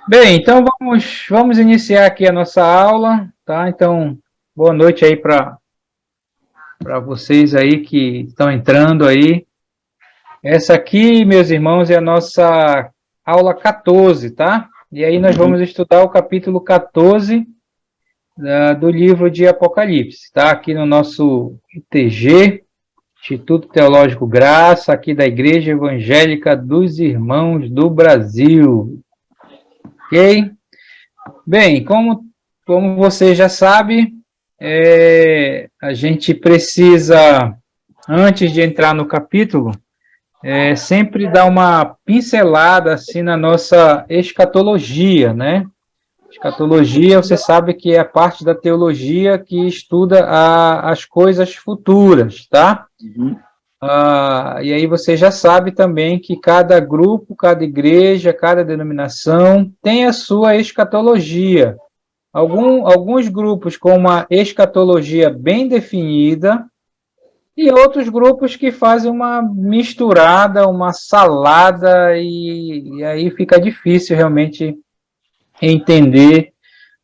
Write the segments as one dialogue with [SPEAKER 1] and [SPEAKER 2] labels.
[SPEAKER 1] Bem, então vamos iniciar aqui a nossa aula, tá? Então, boa noite aí para vocês aí que estão entrando aí. Essa aqui, meus irmãos, é a nossa aula 14, tá? E aí nós vamos estudar o capítulo 14 do livro de Apocalipse, tá? Aqui no nosso ITG, Instituto Teológico Graça, aqui da Igreja Evangélica dos Irmãos do Brasil. Ok? Bem, como você já sabe, a gente precisa, antes de entrar no capítulo, sempre dar uma pincelada assim na nossa escatologia, né? Escatologia, você sabe que é a parte da teologia que estuda as coisas futuras, tá? E aí você já sabe também que cada grupo, cada igreja, cada denominação tem a sua escatologia. Alguns grupos com uma escatologia bem definida e outros grupos que fazem uma misturada, uma salada, e aí fica difícil realmente entender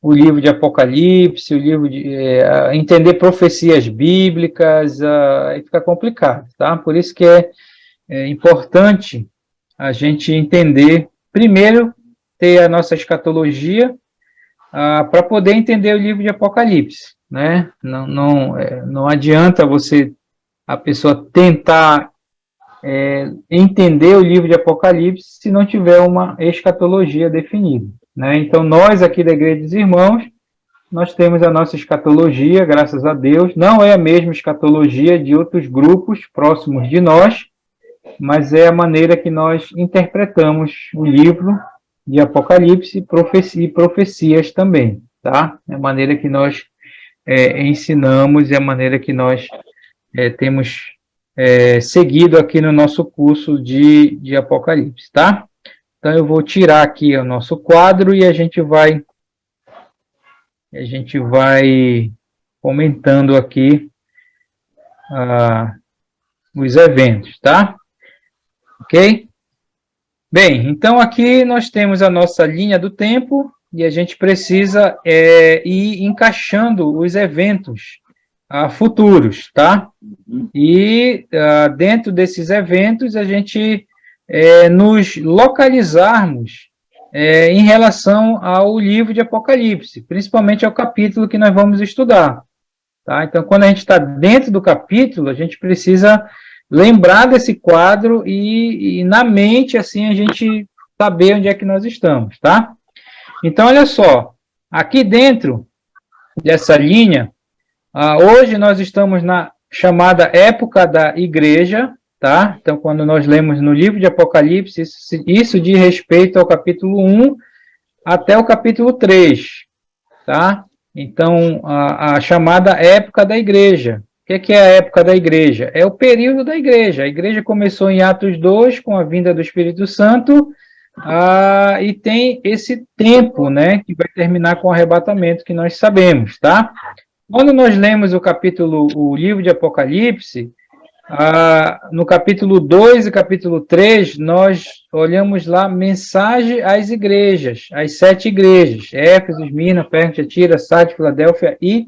[SPEAKER 1] o livro de Apocalipse, entender profecias bíblicas, aí fica complicado, tá? Por isso que é importante a gente entender, primeiro, ter a nossa escatologia, para poder entender o livro de Apocalipse, né? Não adianta a pessoa tentar entender o livro de Apocalipse se não tiver uma escatologia definida, né? Então, nós aqui da Igreja dos Irmãos, nós temos a nossa escatologia, graças a Deus, não é a mesma escatologia de outros grupos próximos de nós, mas é a maneira que nós interpretamos o livro de Apocalipse e profecias também, tá? É a maneira que nós ensinamos, é a maneira que nós temos seguido aqui no nosso curso de Apocalipse, tá? Então eu vou tirar aqui o nosso quadro e a gente vai comentando aqui os eventos, tá? Ok? Bem, então aqui nós temos a nossa linha do tempo e a gente precisa ir encaixando os eventos futuros, tá? E dentro desses eventos a gente nos localizarmos em relação ao livro de Apocalipse, principalmente ao capítulo que nós vamos estudar, tá? Então, quando a gente está dentro do capítulo, a gente precisa lembrar desse quadro e na mente, assim, a gente saber onde é que nós estamos, tá? Então, olha só, aqui dentro dessa linha, hoje nós estamos na chamada época da igreja, tá? Então, quando nós lemos no livro de Apocalipse, isso diz respeito ao capítulo 1 até o capítulo 3, tá? Então, a chamada época da igreja. O que é a época da igreja? É o período da igreja. A igreja começou em Atos 2, com a vinda do Espírito Santo, e tem esse tempo, né, que vai terminar com o arrebatamento, que nós sabemos, tá? Quando nós lemos o livro de Apocalipse, no capítulo 2 e capítulo 3, nós olhamos lá mensagem às igrejas, às 7 igrejas, Éfeso, Esmirna, Pérgamo, Tiatira, Sardes, Filadélfia e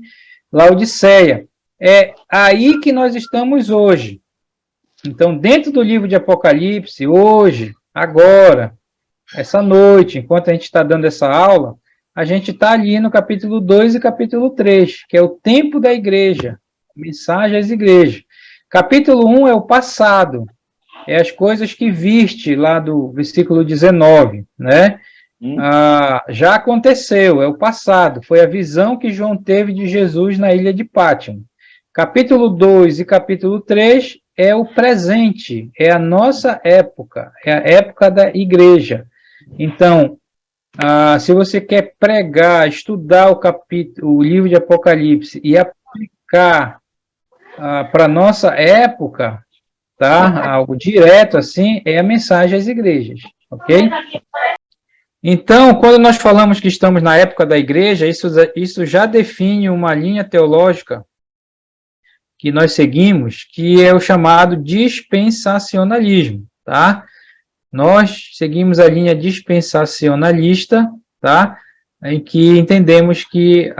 [SPEAKER 1] Laodiceia. É aí que nós estamos hoje. Então, dentro do livro de Apocalipse, hoje, agora, essa noite, enquanto a gente está dando essa aula, a gente está ali no capítulo 2 e capítulo 3, que é o tempo da igreja, mensagem às igrejas. Capítulo 1 é o passado, é as coisas que viste, lá do versículo 19, né? Já aconteceu, é o passado, foi a visão que João teve de Jesus na ilha de Pátimos. Capítulo 2 e capítulo 3 é o presente, é a nossa época, é a época da igreja. Então, se você quer pregar, estudar o livro de Apocalipse e aplicar para a nossa época, tá? Algo direto assim, é a mensagem às igrejas, ok? Então, quando nós falamos que estamos na época da igreja, isso já define uma linha teológica que nós seguimos, que é o chamado dispensacionalismo, tá? Nós seguimos a linha dispensacionalista, tá? Em que entendemos que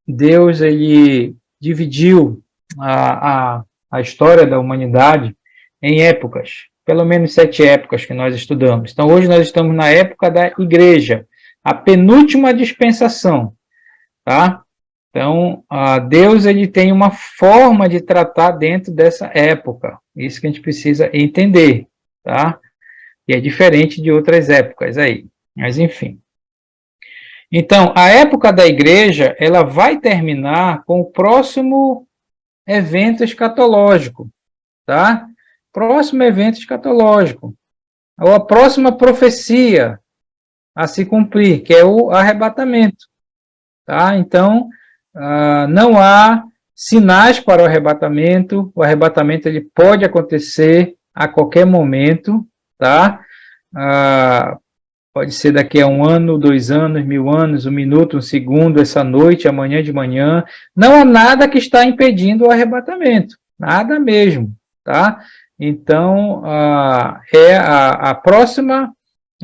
[SPEAKER 1] Deus, ele dividiu a história da humanidade em épocas, pelo menos 7 épocas que nós estudamos. Então, hoje nós estamos na época da igreja, a penúltima dispensação, tá? Então, Deus, ele tem uma forma de tratar dentro dessa época, isso que a gente precisa entender, tá? E é diferente de outras épocas aí, mas enfim. Então, a época da igreja, ela vai terminar com o próximo evento escatológico, tá? Próximo evento escatológico, ou a próxima profecia a se cumprir, que é o arrebatamento, tá? Então, não há sinais para o arrebatamento ele pode acontecer a qualquer momento, tá? Pode ser daqui a 1 ano, 2 anos, 1000 anos, 1 minuto, 1 segundo, essa noite, amanhã de manhã. Não há nada que está impedindo o arrebatamento. Nada mesmo, tá? Então, é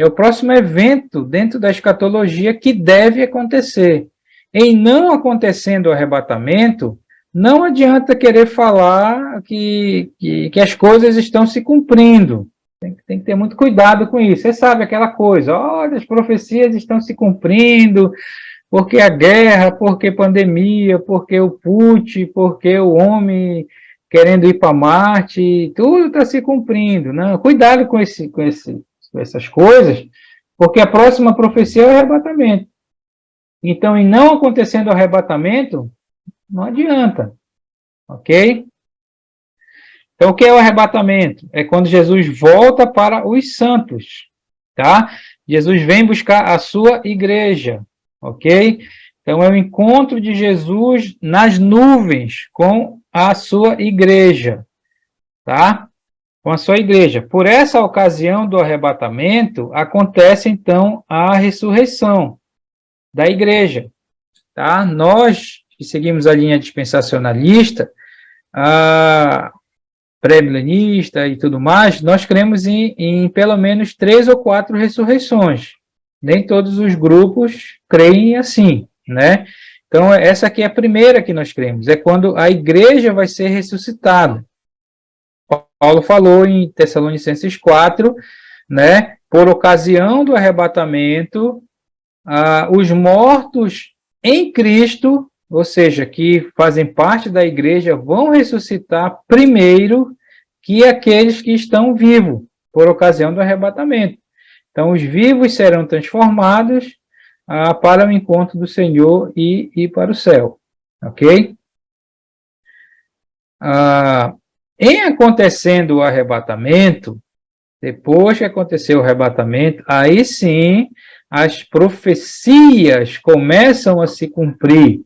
[SPEAKER 1] o próximo evento dentro da escatologia que deve acontecer. Em não acontecendo o arrebatamento, não adianta querer falar que as coisas estão se cumprindo. Tem que ter muito cuidado com isso. Você sabe aquela coisa, olha, as profecias estão se cumprindo, porque a guerra, porque pandemia, porque o Putin, porque o homem querendo ir para Marte, tudo está se cumprindo. Não, cuidado com essas coisas, porque a próxima profecia é o arrebatamento. Então, em não acontecendo o arrebatamento, não adianta, ok? Então, o que é o arrebatamento? É quando Jesus volta para os santos, tá? Jesus vem buscar a sua igreja, ok? Então, é o encontro de Jesus nas nuvens com a sua igreja, tá? Com a sua igreja. Por essa ocasião do arrebatamento, acontece, então, a ressurreição da igreja, tá? Nós, que seguimos a linha dispensacionalista, pré-milenista e tudo mais, nós cremos em pelo menos 3 ou 4 ressurreições. Nem todos os grupos creem assim, né? Então, essa aqui é a primeira que nós cremos, é quando a igreja vai ser ressuscitada. Paulo falou em Tessalonicenses 4, né? Por ocasião do arrebatamento, os mortos em Cristo, ou seja, que fazem parte da igreja, vão ressuscitar primeiro que aqueles que estão vivos, por ocasião do arrebatamento. Então, os vivos serão transformados para o encontro do Senhor e para o céu. Ok? Em acontecendo o arrebatamento, depois que aconteceu o arrebatamento, aí sim as profecias começam a se cumprir.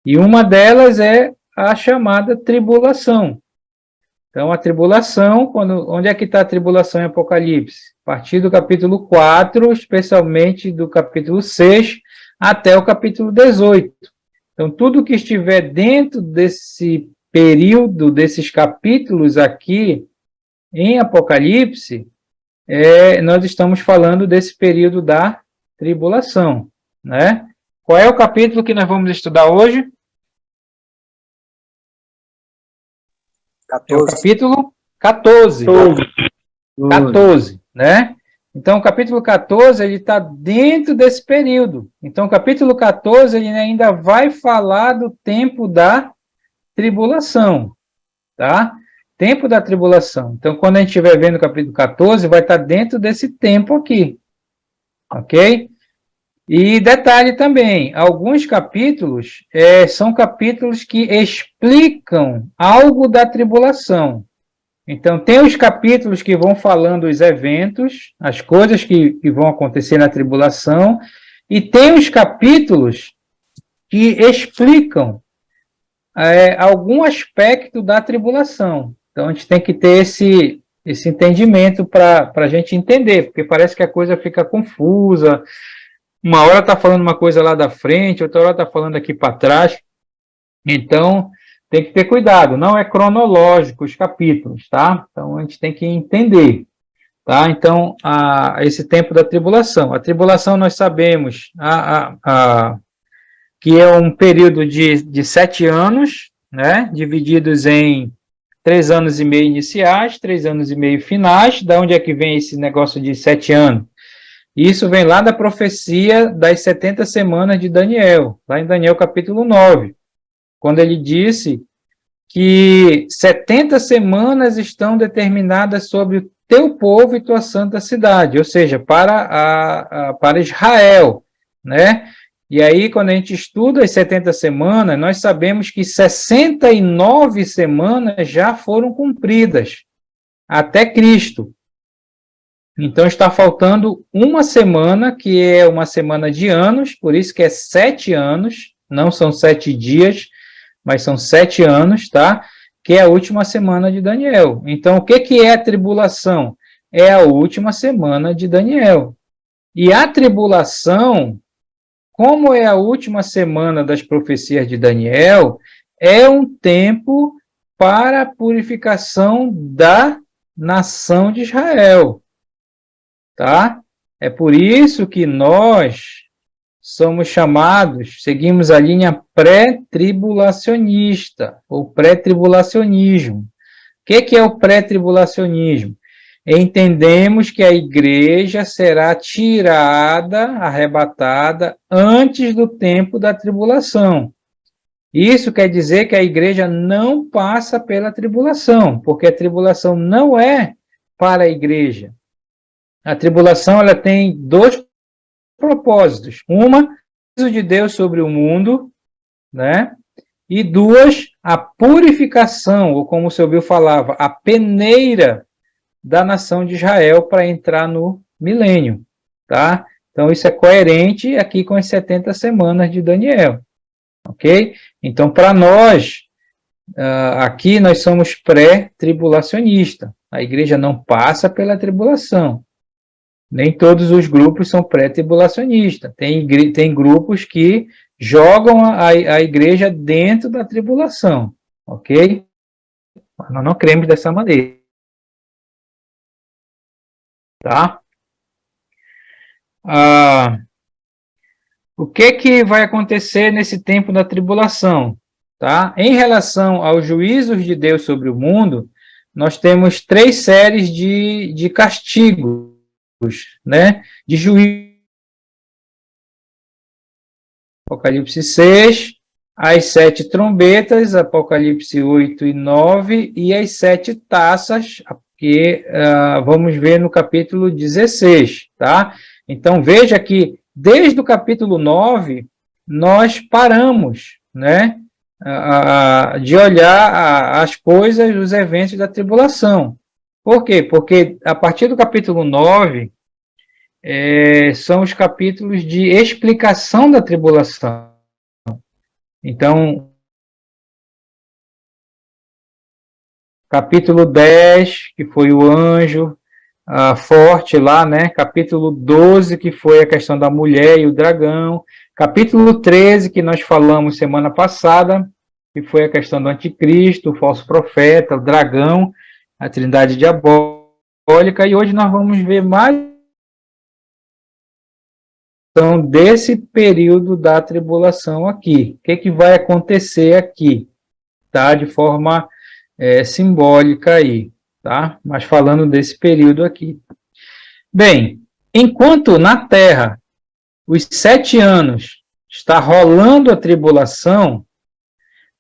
[SPEAKER 1] E uma delas é a chamada tribulação. Então, a tribulação, onde é que está a tribulação em Apocalipse? A partir do capítulo 4, especialmente do capítulo 6, até o capítulo 18. Então, tudo que estiver dentro desse período, desses capítulos aqui, em Apocalipse, nós estamos falando desse período da tribulação, né? Qual é o capítulo que nós vamos estudar hoje?
[SPEAKER 2] 14.
[SPEAKER 1] É o capítulo 14. 14, né? Então, o capítulo 14, ele está dentro desse período. Então, o capítulo 14, ele ainda vai falar do tempo da tribulação, tá? Tempo da tribulação. Então, quando a gente estiver vendo o capítulo 14, vai estar dentro desse tempo aqui, ok? E detalhe também, alguns capítulos são capítulos que explicam algo da tribulação. Então, tem os capítulos que vão falando os eventos, as coisas que vão acontecer na tribulação, e tem os capítulos que explicam algum aspecto da tribulação. Então, a gente tem que ter esse entendimento para a gente entender, porque parece que a coisa fica confusa. Uma hora está falando uma coisa lá da frente, outra hora está falando aqui para trás. Então, tem que ter cuidado. Não é cronológico os capítulos, tá? Então, a gente tem que entender, tá? Então, esse tempo da tribulação. A tribulação nós sabemos que é um período de 7 anos, né? Divididos em 3 anos e meio iniciais, 3 anos e meio finais. Da onde é que vem esse negócio de 7 anos? Isso vem lá da profecia das 70 semanas de Daniel, lá em Daniel capítulo 9, quando ele disse que 70 semanas estão determinadas sobre o teu povo e tua santa cidade, ou seja, para Israel, né? E aí, quando a gente estuda as 70 semanas, nós sabemos que 69 semanas já foram cumpridas, até Cristo. Então, está faltando uma semana, que é uma semana de anos, por isso que é 7 anos, não são 7 dias, mas são 7 anos, tá? Que é a última semana de Daniel. Então, o que é a tribulação? É a última semana de Daniel. E a tribulação, como é a última semana das profecias de Daniel, é um tempo para a purificação da nação de Israel, tá? É por isso que nós somos chamados, seguimos a linha pré-tribulacionista, ou pré-tribulacionismo. O que é o pré-tribulacionismo? Entendemos que a igreja será tirada, arrebatada, antes do tempo da tribulação. Isso quer dizer que a igreja não passa pela tribulação, porque a tribulação não é para a igreja. A tribulação ela tem dois propósitos. Uma, o juízo de Deus sobre o mundo, né? E duas, a purificação, ou como o seu Bill falava, a peneira da nação de Israel para entrar no milênio, tá? Então, isso é coerente aqui com as 70 semanas de Daniel, ok? Então, para nós, aqui nós somos pré-tribulacionistas. A igreja não passa pela tribulação. Nem todos os grupos são pré-tribulacionistas. Tem grupos que jogam a igreja dentro da tribulação, ok? Mas nós não cremos dessa maneira, tá? O que vai acontecer nesse tempo da tribulação, tá? Em relação aos juízos de Deus sobre o mundo, nós temos 3 séries de castigos, né? De juízo. Apocalipse 6, as 7 trombetas, Apocalipse 8 e 9, e as 7 taças, que vamos ver no capítulo 16, tá? Então, veja que, desde o capítulo 9, nós paramos, né, de olhar as coisas, os eventos da tribulação. Por quê? Porque, a partir do capítulo 9, são os capítulos de explicação da tribulação. Então, capítulo 10, que foi o anjo forte lá, né? Capítulo 12, que foi a questão da mulher e o dragão. Capítulo 13, que nós falamos semana passada, que foi a questão do anticristo, o falso profeta, o dragão, a trindade diabólica. E hoje nós vamos ver mais desse período da tribulação aqui. O que vai acontecer aqui? Tá? De forma simbólica aí, tá? Mas falando desse período aqui. Bem, enquanto na Terra os 7 anos está rolando a tribulação,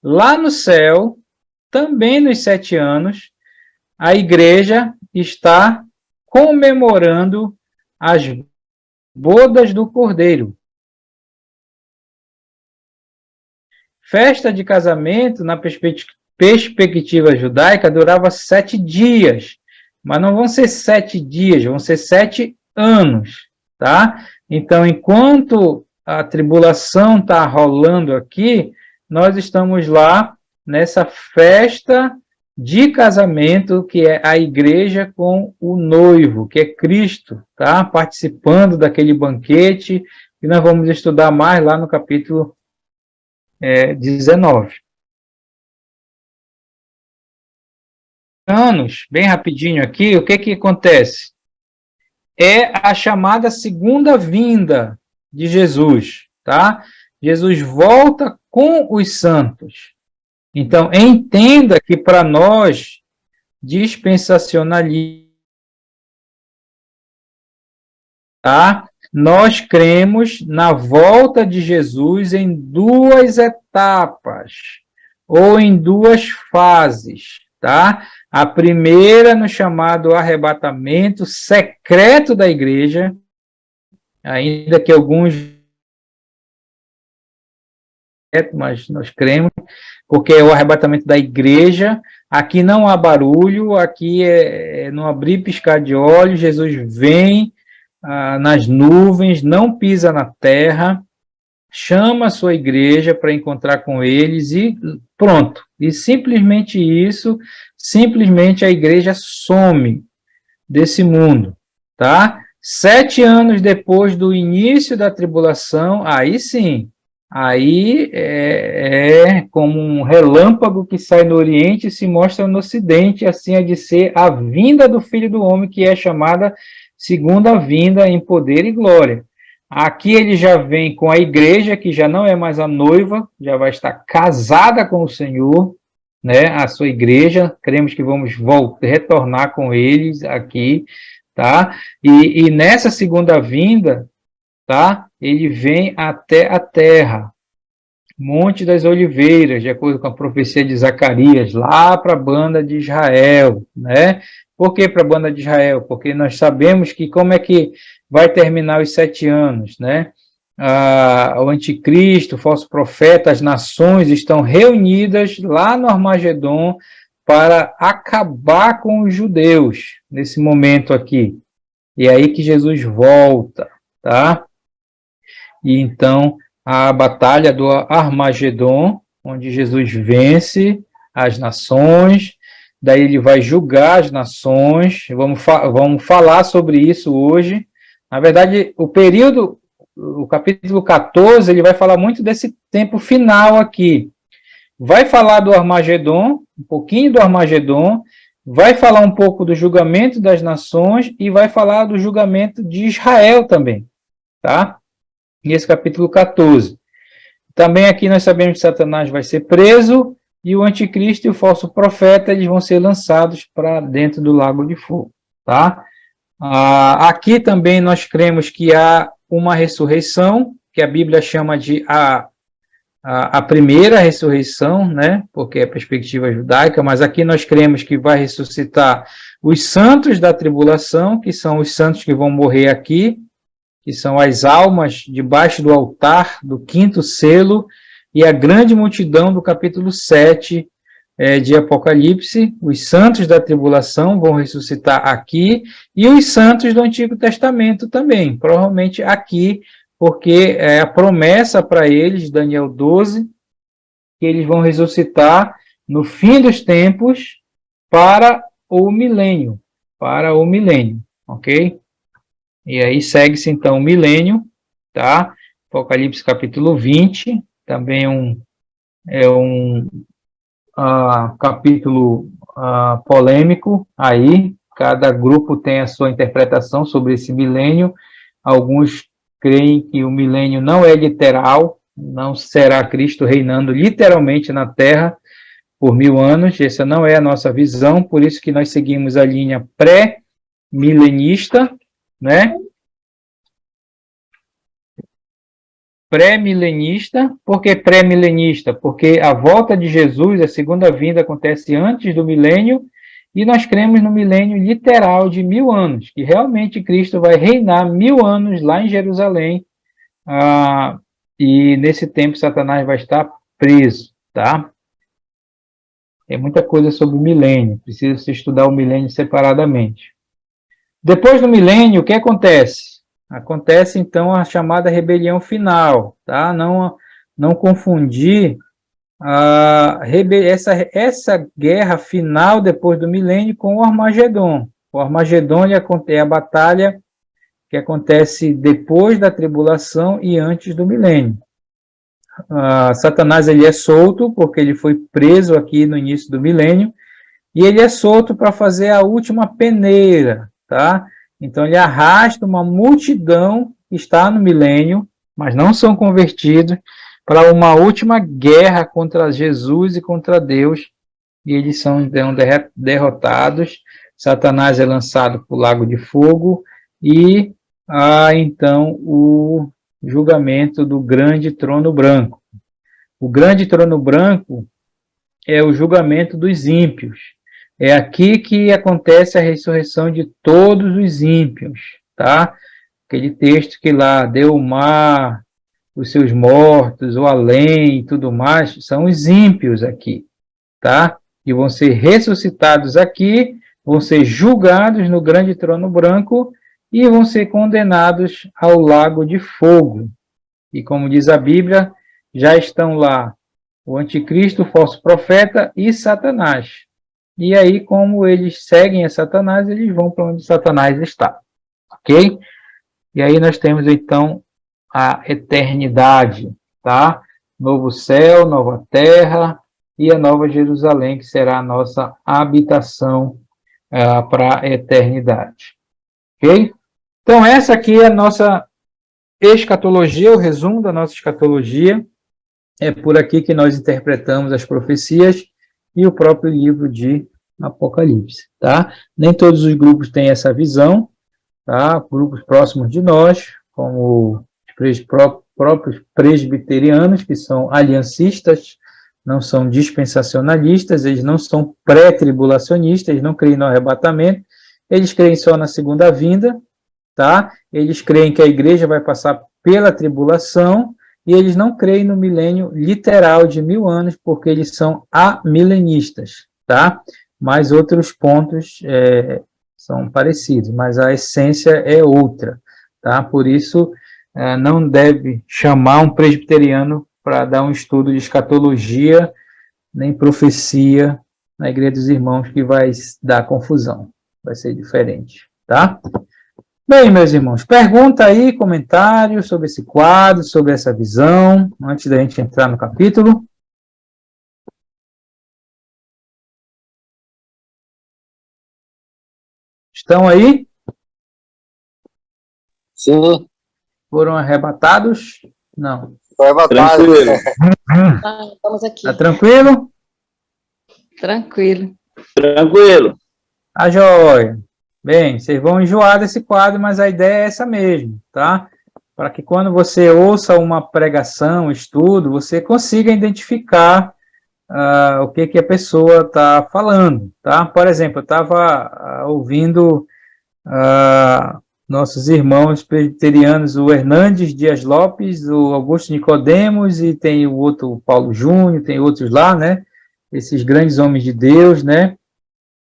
[SPEAKER 1] lá no céu, também nos 7 anos, a igreja está comemorando as bodas do Cordeiro. Festa de casamento, na perspectiva judaica, durava 7 dias. Mas não vão ser 7 dias, vão ser 7 anos, tá? Então, enquanto a tribulação está rolando aqui, nós estamos lá nessa festa de casamento, que é a igreja com o noivo, que é Cristo, tá? Participando daquele banquete, que nós vamos estudar mais lá no capítulo 19. Anos, bem rapidinho aqui, o que acontece? é a chamada segunda vinda de Jesus, tá? Jesus volta com os santos. Então, entenda que para nós, dispensacionalistas, tá? Nós cremos na volta de Jesus em duas etapas, ou em duas fases, tá? A primeira no chamado arrebatamento secreto da igreja, ainda que alguns, mas nós cremos, porque é o arrebatamento da igreja. Aqui não há barulho, aqui não abrir e piscar de olhos, Jesus vem nas nuvens, não pisa na terra, chama a sua igreja para encontrar com eles e pronto. E simplesmente isso, simplesmente a igreja some desse mundo, tá? 7 anos depois do início da tribulação, aí sim, aí é como um relâmpago que sai no Oriente e se mostra no Ocidente, assim é de ser a vinda do Filho do Homem, que é chamada segunda vinda em poder e glória. Aqui ele já vem com a igreja, que já não é mais a noiva, já vai estar casada com o Senhor, né? A sua igreja, cremos que vamos retornar com eles aqui, tá? E nessa segunda vinda, tá? Ele vem até a terra, Monte das Oliveiras, de acordo com a profecia de Zacarias, lá para a banda de Israel, né? Por que para a banda de Israel? Porque nós sabemos que como é que vai terminar os 7 anos, né? O anticristo, o falso profeta, as nações estão reunidas lá no Armagedon para acabar com os judeus, nesse momento aqui. E é aí que Jesus volta, tá? E então, a batalha do Armagedon, onde Jesus vence as nações, daí ele vai julgar as nações, vamos falar sobre isso hoje. Na verdade, o capítulo 14, ele vai falar muito desse tempo final aqui. Vai falar do Armagedon, um pouquinho do Armagedon, vai falar um pouco do julgamento das nações e vai falar do julgamento de Israel também, tá? Nesse capítulo 14. Também aqui nós sabemos que Satanás vai ser preso e o anticristo e o falso profeta eles vão ser lançados para dentro do lago de fogo, tá? Aqui também nós cremos que há uma ressurreição, que a Bíblia chama de a primeira ressurreição, né? Porque é a perspectiva judaica, mas aqui nós cremos que vai ressuscitar os santos da tribulação, que são os santos que vão morrer aqui, que são as almas debaixo do altar do 5º selo, e a grande multidão do capítulo 7 de Apocalipse. Os santos da tribulação vão ressuscitar aqui, e os santos do Antigo Testamento também, provavelmente aqui, porque é a promessa para eles, Daniel 12, que eles vão ressuscitar no fim dos tempos para o milênio, ok? E aí segue-se então o milênio, tá? Apocalipse capítulo 20, também é um capítulo polêmico aí, cada grupo tem a sua interpretação sobre esse milênio. Alguns creem que o milênio não é literal, não será Cristo reinando literalmente na Terra por 1000 anos, essa não é a nossa visão, por isso que nós seguimos a linha pré-milenista, né? Pré-milenista. Por que pré-milenista? Porque a volta de Jesus, a segunda vinda, acontece antes do milênio, e nós cremos no milênio literal de 1000 anos, que realmente Cristo vai reinar 1000 anos lá em Jerusalém, e nesse tempo Satanás vai estar preso, tá? É muita coisa sobre o milênio, precisa se estudar o milênio separadamente. Depois do milênio, o que acontece? Acontece, então, a chamada rebelião final, tá? Não confundir essa guerra final depois do milênio com o Armagedon. O Armagedon é a batalha que acontece depois da tribulação e antes do milênio. Satanás ele é solto porque ele foi preso aqui no início do milênio, e ele é solto para fazer a última peneira, tá? Então, ele arrasta uma multidão que está no milênio, mas não são convertidos, para uma última guerra contra Jesus e contra Deus, e eles são então derrotados. Satanás é lançado para o lago de fogo, e há então o julgamento do grande trono branco. O grande trono branco é o julgamento dos ímpios. É aqui que acontece a ressurreição de todos os ímpios, tá? Aquele texto que lá deu o mar, os seus mortos, o além e tudo mais, são os ímpios aqui, tá? E vão ser ressuscitados aqui, vão ser julgados no grande trono branco e vão ser condenados ao lago de fogo. E como diz a Bíblia, já estão lá o anticristo, o falso profeta e Satanás. E aí, como eles seguem a Satanás, eles vão para onde Satanás está. Ok? E aí nós temos, então, a eternidade, tá? Novo céu, nova terra e a nova Jerusalém, que será a nossa habitação para a eternidade. Ok? Então, essa aqui é a nossa escatologia, o resumo da nossa escatologia. É por aqui que nós interpretamos as profecias e o próprio livro de Apocalipse, tá? Nem todos os grupos têm essa visão, tá? Grupos próximos de nós, como os próprios presbiterianos, que são aliancistas, não são dispensacionalistas, eles não são pré-tribulacionistas, eles não creem no arrebatamento, eles creem só na segunda vinda, tá? Eles creem que a igreja vai passar pela tribulação, e eles não creem no milênio literal de 1000 anos, porque eles são amilenistas, tá? Mas outros pontos são parecidos, mas a essência é outra, tá? Por isso, não deve chamar um presbiteriano para dar um estudo de escatologia, nem profecia na Igreja dos Irmãos, que vai dar confusão, vai ser diferente, tá? Bem, meus irmãos, pergunta aí, comentário sobre esse quadro, sobre essa visão, antes da gente entrar no capítulo. Estão aí?
[SPEAKER 2] Sim.
[SPEAKER 1] Foram arrebatados? Não.
[SPEAKER 2] Foi arrebatado.
[SPEAKER 3] Estamos aqui.
[SPEAKER 1] Tá tranquilo?
[SPEAKER 3] Tranquilo.
[SPEAKER 4] Tranquilo.
[SPEAKER 1] Tá joia. Bem, vocês vão enjoar desse quadro, mas a ideia é essa mesmo, tá? Para que quando você ouça uma pregação, estudo, você consiga identificar o que a pessoa está falando, tá? Por exemplo, eu estava ouvindo nossos irmãos presbiterianos, o Hernandes Dias Lopes, o Augusto Nicodemos, e tem o outro Paulo Júnior, tem outros lá, né? Esses grandes homens de Deus, né?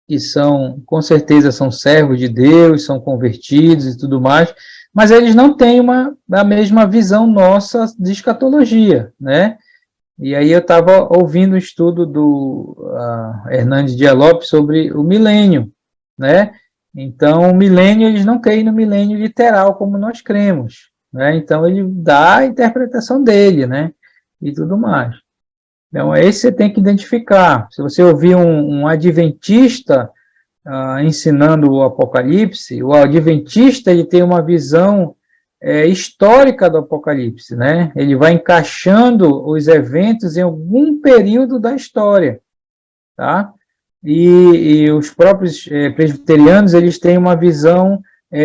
[SPEAKER 1] Que são, com certeza, são servos de Deus, são convertidos e tudo mais, mas eles não têm a mesma visão nossa de escatologia, né? E aí eu estava ouvindo um estudo do Hernandes Dias Lopes sobre o milênio, né? Então, o milênio, eles não creem no milênio literal, como nós cremos, né? Então, ele dá a interpretação dele, né? E tudo mais. Então, esse você tem que identificar. Se você ouvir um adventista ensinando o Apocalipse, o adventista ele tem uma visão histórica do Apocalipse, né? Ele vai encaixando os eventos em algum período da história, tá? E os próprios presbiterianos, eles têm uma visão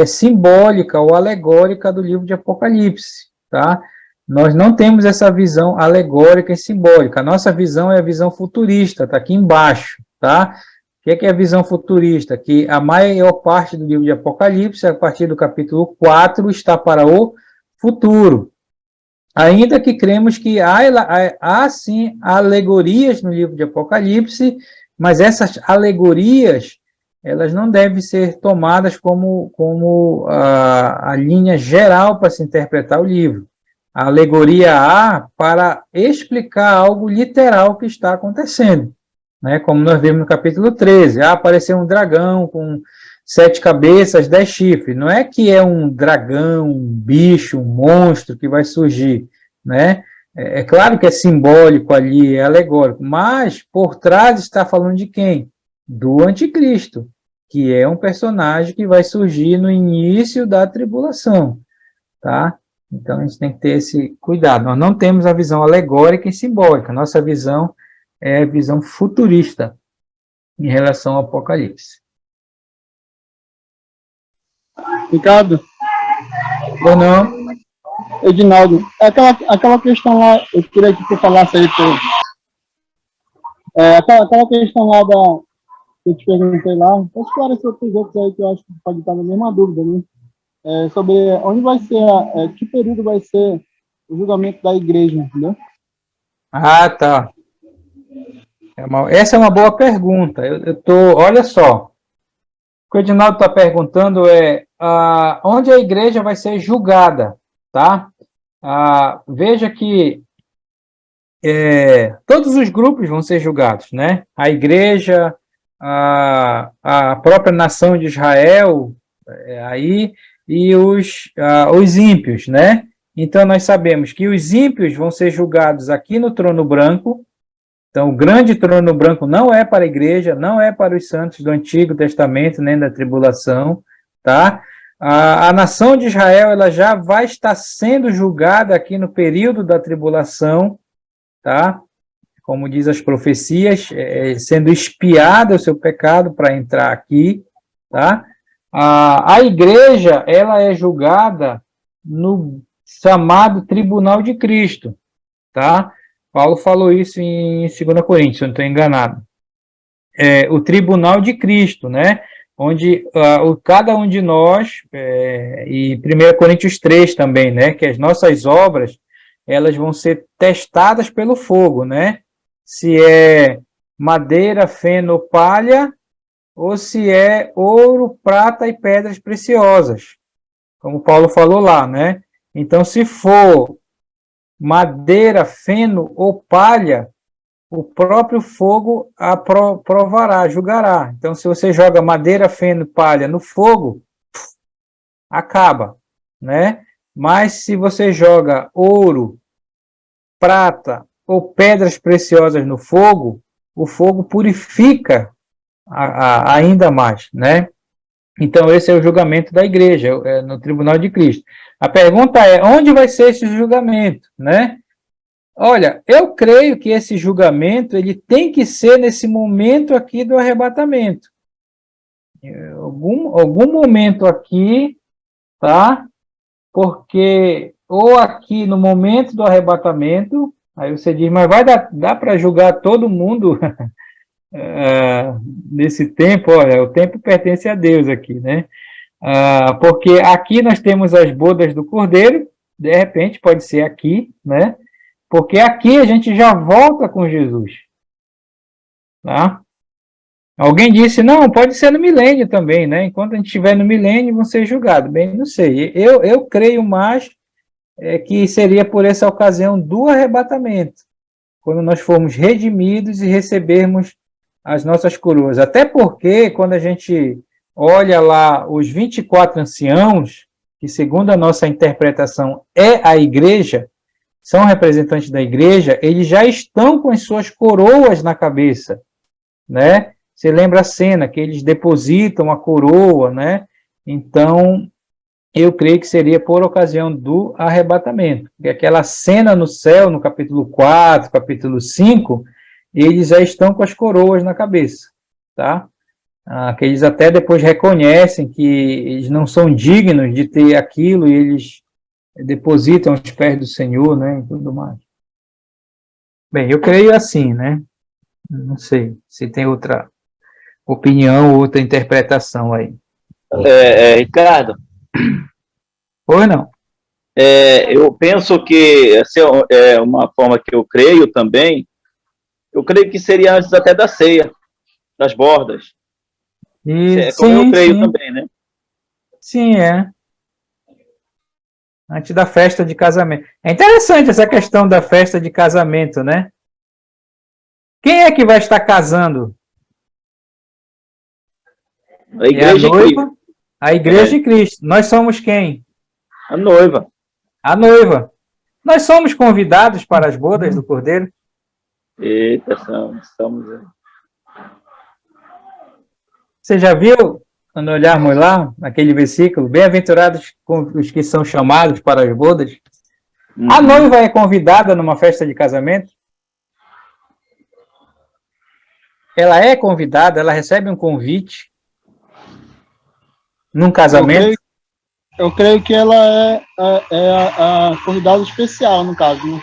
[SPEAKER 1] simbólica ou alegórica do livro de Apocalipse, tá? Nós não temos essa visão alegórica e simbólica. A nossa visão é a visão futurista, está aqui embaixo, tá? O que é a visão futurista? Que a maior parte do livro de Apocalipse, a partir do capítulo 4, está para o futuro. Ainda que cremos que há sim, alegorias no livro de Apocalipse, mas essas alegorias, elas não devem ser tomadas como a linha geral para se interpretar o livro. A alegoria há para explicar algo literal que está acontecendo, né? Como nós vimos no capítulo 13, apareceu um dragão com 7 cabeças, 10 chifres. Não é que é um dragão, um bicho, um monstro que vai surgir, né? É claro que é simbólico ali, é alegórico, mas por trás está falando de quem? Do anticristo, que é um personagem que vai surgir no início da tribulação, tá? Então, a gente tem que ter esse cuidado. Nós não temos a visão alegórica e simbólica. Nossa visão é a visão futurista em relação ao Apocalipse.
[SPEAKER 2] Ricardo,
[SPEAKER 1] Ou não?
[SPEAKER 2] Edinaldo, aquela questão lá, eu queria que tu falasse aí, aquela questão lá que eu te perguntei lá, para esclarecer para os outros aí que eu acho que pode estar na mesma dúvida, né? Sobre onde vai ser, que período vai ser o julgamento da igreja, entendeu?
[SPEAKER 1] Ah, tá. Essa é uma boa pergunta. Olha só, o que o Edinaldo está perguntando é onde a igreja vai ser julgada, tá? Veja que todos os grupos vão ser julgados, né? A igreja, a própria nação de Israel, aí, e os ímpios, né? Então, nós sabemos que os ímpios vão ser julgados aqui no trono branco. Então, o grande trono branco não é para a igreja, não é para os santos do Antigo Testamento, nem da tribulação, tá? A nação de Israel, ela já vai estar sendo julgada aqui no período da tribulação, tá? Como diz as profecias, sendo espiada o seu pecado para entrar aqui, tá? A igreja, ela é julgada no chamado Tribunal de Cristo, tá? Paulo falou isso em 2 Coríntios, se eu não estou enganado. O Tribunal de Cristo, né? Onde cada um de nós, e 1 Coríntios 3 também, né? Que as nossas obras, elas vão ser testadas pelo fogo, né? Se é madeira, feno, palha, ou se é ouro, prata e pedras preciosas, como Paulo falou lá, né? Então, se for madeira, feno ou palha, o próprio fogo provará, julgará. Então, se você joga madeira, feno, palha no fogo, acaba, né? Mas se você joga ouro, prata ou pedras preciosas no fogo, o fogo purifica ainda mais, né? Então, esse é o julgamento da igreja, no Tribunal de Cristo. A pergunta é, onde vai ser esse julgamento, né? Olha, eu creio que esse julgamento, ele tem que ser nesse momento aqui do arrebatamento. Algum momento aqui, tá? Porque, ou aqui no momento do arrebatamento, aí você diz, mas vai dar para julgar todo mundo nesse tempo? Olha, o tempo pertence a Deus aqui, né? Porque aqui nós temos as bodas do Cordeiro, de repente pode ser aqui, né? Porque aqui a gente já volta com Jesus, tá? Alguém disse, não, pode ser no milênio também, né? Enquanto a gente estiver no milênio, vão ser julgados. Bem, não sei. Eu creio mais que seria por essa ocasião do arrebatamento, quando nós formos redimidos e recebermos as nossas coroas. Até porque, quando a gente olha lá os 24 anciãos, que segundo a nossa interpretação é a igreja, são representantes da igreja, eles já estão com as suas coroas na cabeça, né? Você lembra a cena que eles depositam a coroa, né? Então, eu creio que seria por ocasião do arrebatamento. E aquela cena no céu, no capítulo 4, capítulo 5, eles já estão com as coroas na cabeça, tá? Que eles até depois reconhecem que eles não são dignos de ter aquilo e eles depositam aos pés do Senhor, né, e tudo mais. Bem, eu creio assim, né? Não sei se tem outra opinião, outra interpretação aí.
[SPEAKER 4] Ricardo,
[SPEAKER 1] Ou não?
[SPEAKER 4] eu penso que essa é uma forma que eu creio também. Eu creio que seria antes até da ceia, das bordas. Como eu creio também, né?
[SPEAKER 1] Sim, antes da festa de casamento. É interessante essa questão da festa de casamento, né? Quem é que vai estar casando?
[SPEAKER 4] A igreja
[SPEAKER 1] de Cristo. A igreja de Cristo. Nós somos quem?
[SPEAKER 4] A noiva.
[SPEAKER 1] A noiva. Nós somos convidados para as bodas do Cordeiro?
[SPEAKER 4] Eita, estamos.
[SPEAKER 1] Você já viu Quando olharmos lá, naquele versículo, bem-aventurados os que são chamados para as bodas. A noiva é convidada numa festa de casamento? Ela é convidada, ela recebe um convite num casamento?
[SPEAKER 2] Eu creio que ela é a convidada especial, no caso, né?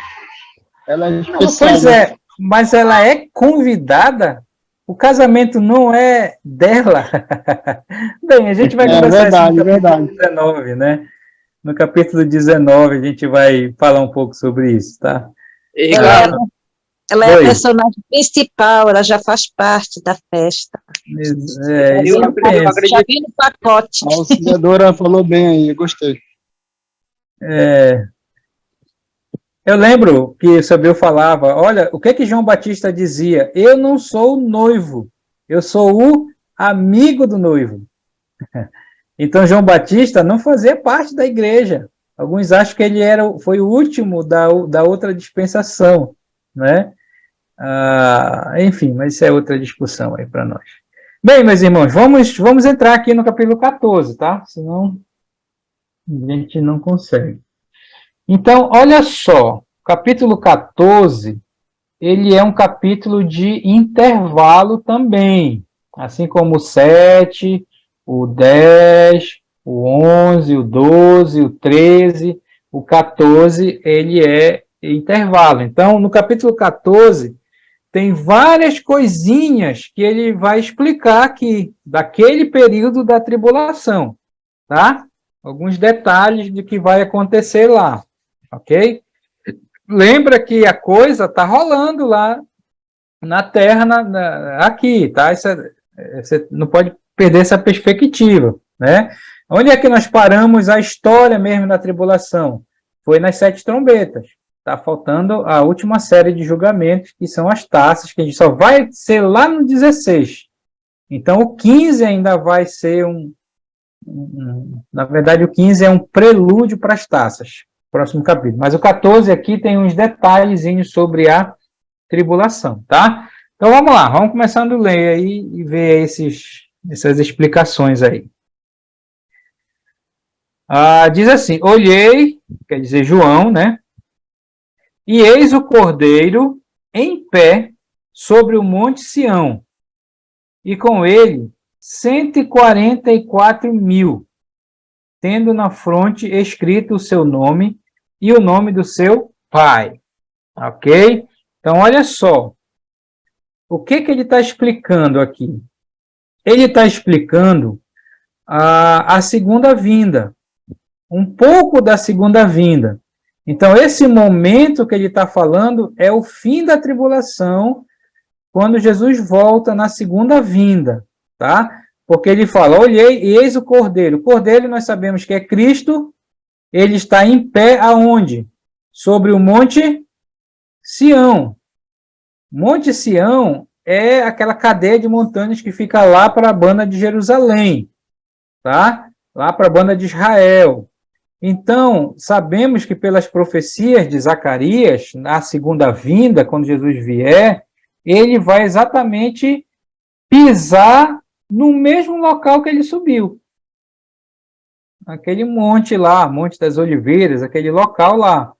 [SPEAKER 2] Ela é especial.
[SPEAKER 1] Pois é, mas ela é convidada? O casamento não é dela? Bem, a gente vai conversar isso no capítulo 19, né? No capítulo 19 a gente vai falar um pouco sobre isso, tá?
[SPEAKER 3] Ela é a personagem principal, ela já faz parte da festa. Já vem no pacote.
[SPEAKER 2] A auxiliadora falou bem aí, eu gostei.
[SPEAKER 1] Eu lembro que o Samuel falava, olha, o que João Batista dizia? Eu não sou o noivo, eu sou o amigo do noivo. Então, João Batista não fazia parte da igreja. Alguns acham que ele foi o último da outra dispensação, né? Enfim, mas isso é outra discussão aí para nós. Bem, meus irmãos, vamos entrar aqui no capítulo 14, tá? Senão a gente não consegue. Então, olha só, o capítulo 14, ele é um capítulo de intervalo também, assim como o 7, o 10, o 11, o 12, o 13, o 14, ele é intervalo. Então, no capítulo 14, tem várias coisinhas que ele vai explicar aqui, daquele período da tribulação, tá? Alguns detalhes de que vai acontecer lá, ok? Lembra que a coisa está rolando lá na Terra, aqui, tá? Você não pode perder essa perspectiva, né? Onde é que nós paramos a história mesmo da tribulação? Foi nas 7 trombetas. Está faltando a última série de julgamentos, que são as taças, que a gente só vai ser lá no 16. Então, o 15 ainda vai ser na verdade, o 15 é um prelúdio para as taças, próximo capítulo. Mas o 14 aqui tem uns detalhezinhos sobre a tribulação, tá? Então, vamos lá, vamos começando a ler aí e ver essas explicações aí. Diz assim, olhei, quer dizer João, né? E eis o Cordeiro em pé sobre o monte Sião, e com ele 144.000, tendo na fronte escrito o seu nome e o nome do seu pai. Ok? Então, olha só. O que ele está explicando aqui? Ele está explicando a segunda vinda. Um pouco da segunda vinda. Então, esse momento que ele está falando é o fim da tribulação, quando Jesus volta na segunda vinda, tá? Porque ele fala, olhei e eis o Cordeiro. O Cordeiro nós sabemos que é Cristo, ele está em pé aonde? Sobre o Monte Sião. Monte Sião é aquela cadeia de montanhas que fica lá para a banda de Jerusalém, tá? Lá para a banda de Israel. Então, sabemos que pelas profecias de Zacarias, na segunda vinda, quando Jesus vier, ele vai exatamente pisar no mesmo local que ele subiu. Aquele monte lá, Monte das Oliveiras, aquele local lá.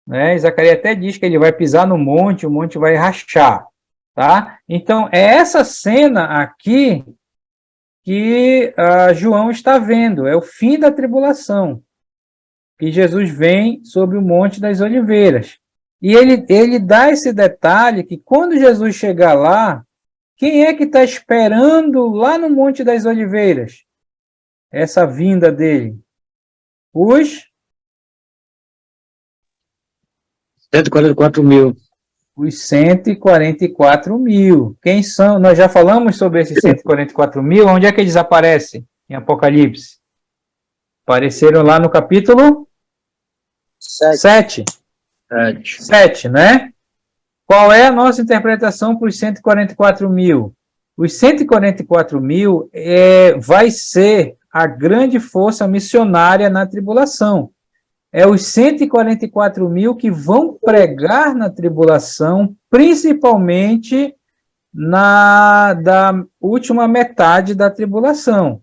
[SPEAKER 1] Né? Zacarias até diz que ele vai pisar no monte, o monte vai rachar. Tá? Então, é essa cena aqui que João está vendo, é o fim da tribulação. Que Jesus vem sobre o Monte das Oliveiras. E ele dá esse detalhe que quando Jesus chegar lá, quem é que está esperando lá no Monte das Oliveiras? Essa vinda dele. Os
[SPEAKER 5] 144.000.
[SPEAKER 1] Os 144.000. Quem são? Nós já falamos sobre esses 144.000. Onde é que eles aparecem em Apocalipse? Apareceram lá no capítulo 7, né? Qual é a nossa interpretação para os 144.000? Os 144.000 vai ser a grande força missionária na tribulação. É os 144.000 que vão pregar na tribulação, principalmente da última metade da tribulação.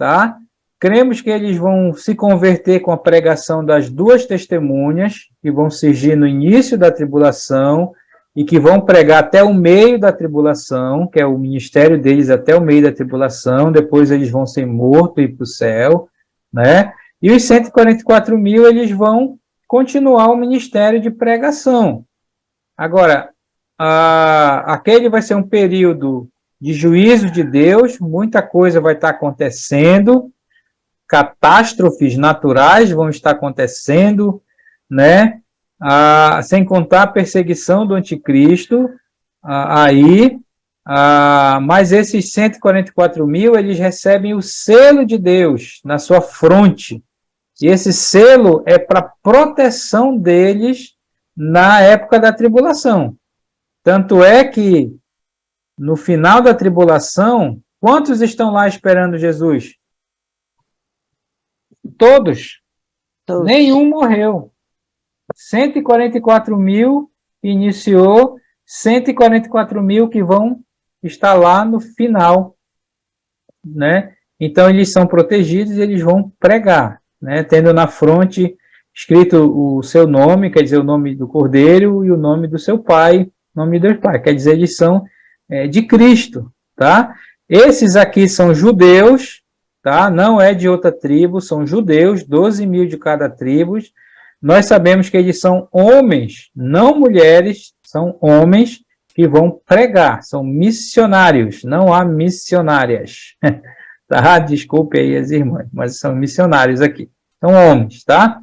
[SPEAKER 1] tá? Cremos que eles vão se converter com a pregação das duas testemunhas, que vão surgir no início da tribulação, e que vão pregar até o meio da tribulação, que é o ministério deles até o meio da tribulação, depois eles vão ser mortos e ir para o céu, né? E os 144 mil, eles vão continuar o ministério de pregação. Agora, aquele vai ser um período de juízo de Deus, muita coisa vai estar acontecendo, catástrofes naturais vão estar acontecendo, né? Sem contar a perseguição do anticristo, mas esses 144 mil, eles recebem o selo de Deus na sua fronte, e esse selo é para proteção deles na época da tribulação. Tanto é que, no final da tribulação, quantos estão lá esperando Jesus? Todos. Nenhum morreu. 144 mil iniciou, 144 mil que vão estar lá no final, né? Então, eles são protegidos e eles vão pregar, né? Tendo na fronte escrito o seu nome, quer dizer, o nome do Cordeiro e o nome do seu pai, nome de Deus Pai, quer dizer, eles são de Cristo, tá? Esses aqui são judeus, tá? Não é de outra tribo, são judeus, 12 mil de cada tribo. Nós sabemos que eles são homens, não mulheres, são homens que vão pregar, são missionários, não há missionárias, tá? Desculpe aí as irmãs, mas são missionários aqui, são homens, tá?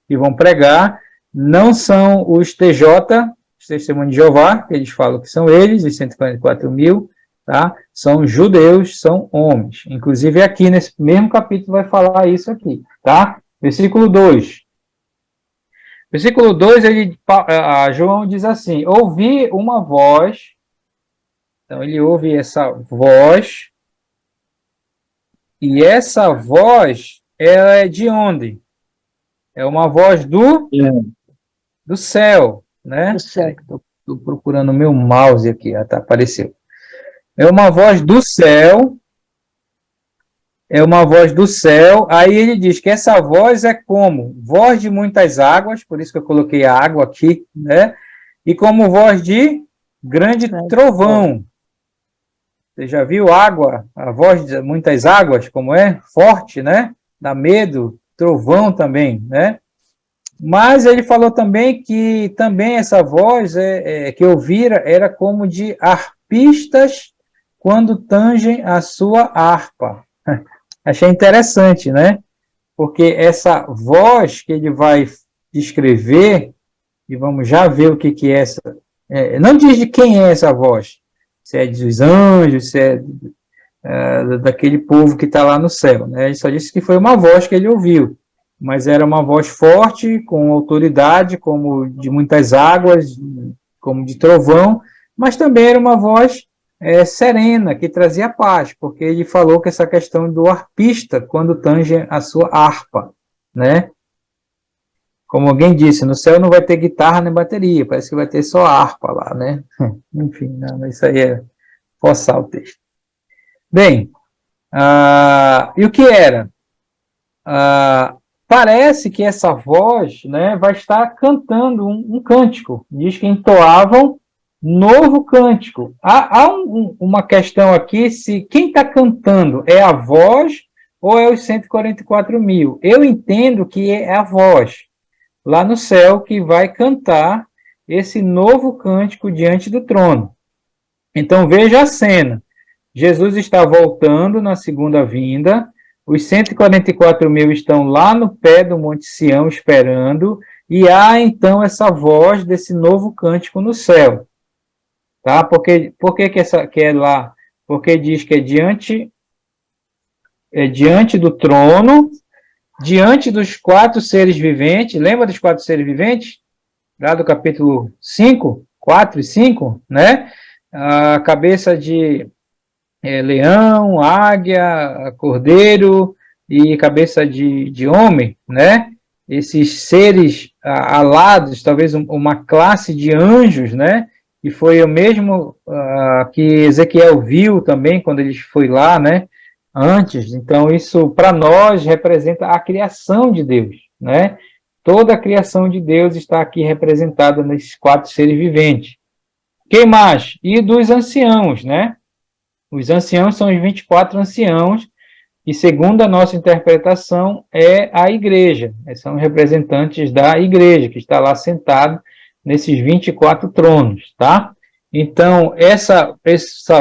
[SPEAKER 1] Que vão pregar, não são os TJ, os Testemunhos de Jeová, que eles falam que são eles, os 144 mil, tá? São judeus, são homens. Inclusive aqui nesse mesmo capítulo vai falar isso aqui, tá? Versículo 2. Versículo 2, João diz assim, ouvi uma voz, então ele ouve essa voz, e essa voz, ela é de onde? É uma voz do céu, né? Do céu. Estou procurando o meu mouse aqui, tá, apareceu. É uma voz do céu, aí ele diz que essa voz é como voz de muitas águas, por isso que eu coloquei a água aqui, né? E como voz de grande trovão. Você já viu água, a voz de muitas águas, como é? Forte, né? Dá medo, trovão também, né? Mas ele falou também que também essa voz que ouvira era como de arpistas quando tangem a sua harpa. Achei interessante, né? Porque essa voz que ele vai descrever, e vamos já ver o que é essa... não diz de quem é essa voz, se é dos anjos, se é daquele povo que está lá no céu, né? Ele só disse que foi uma voz que ele ouviu, mas era uma voz forte, com autoridade, como de muitas águas, como de trovão, mas também era uma voz serena, que trazia paz, porque ele falou que essa questão do arpista, quando tange a sua harpa, né? Como alguém disse, no céu não vai ter guitarra nem bateria, parece que vai ter só harpa lá, né? Enfim, não, isso aí é forçar o texto. Bem, e o que era? Parece que essa voz, né, vai estar cantando um cântico. Diz que entoavam novo cântico. Há uma questão aqui, se quem está cantando é a voz ou é os 144 mil. Eu entendo que é a voz lá no céu que vai cantar esse novo cântico diante do trono. Então veja a cena. Jesus está voltando na segunda vinda, os 144 mil estão lá no pé do Monte Sião esperando, e há então essa voz desse novo cântico no céu. Tá? Por que que é lá? Porque diz que é diante do trono, diante dos 4 seres viventes. Lembra dos 4 seres viventes? Lá do capítulo 5, 4 e 5, né? A cabeça de leão, águia, cordeiro e cabeça de homem, né? Esses seres alados, talvez uma classe de anjos, né? E foi o mesmo que Ezequiel viu também quando ele foi lá, né? antes. Então, isso, para nós, representa a criação de Deus, né? Toda a criação de Deus está aqui representada nesses 4 seres viventes. Quem mais? E dos anciãos, né? Os anciãos são os 24 anciãos, e segundo a nossa interpretação, é a igreja. São os representantes da igreja, que está lá sentado nesses 24 tronos, tá? Então, essa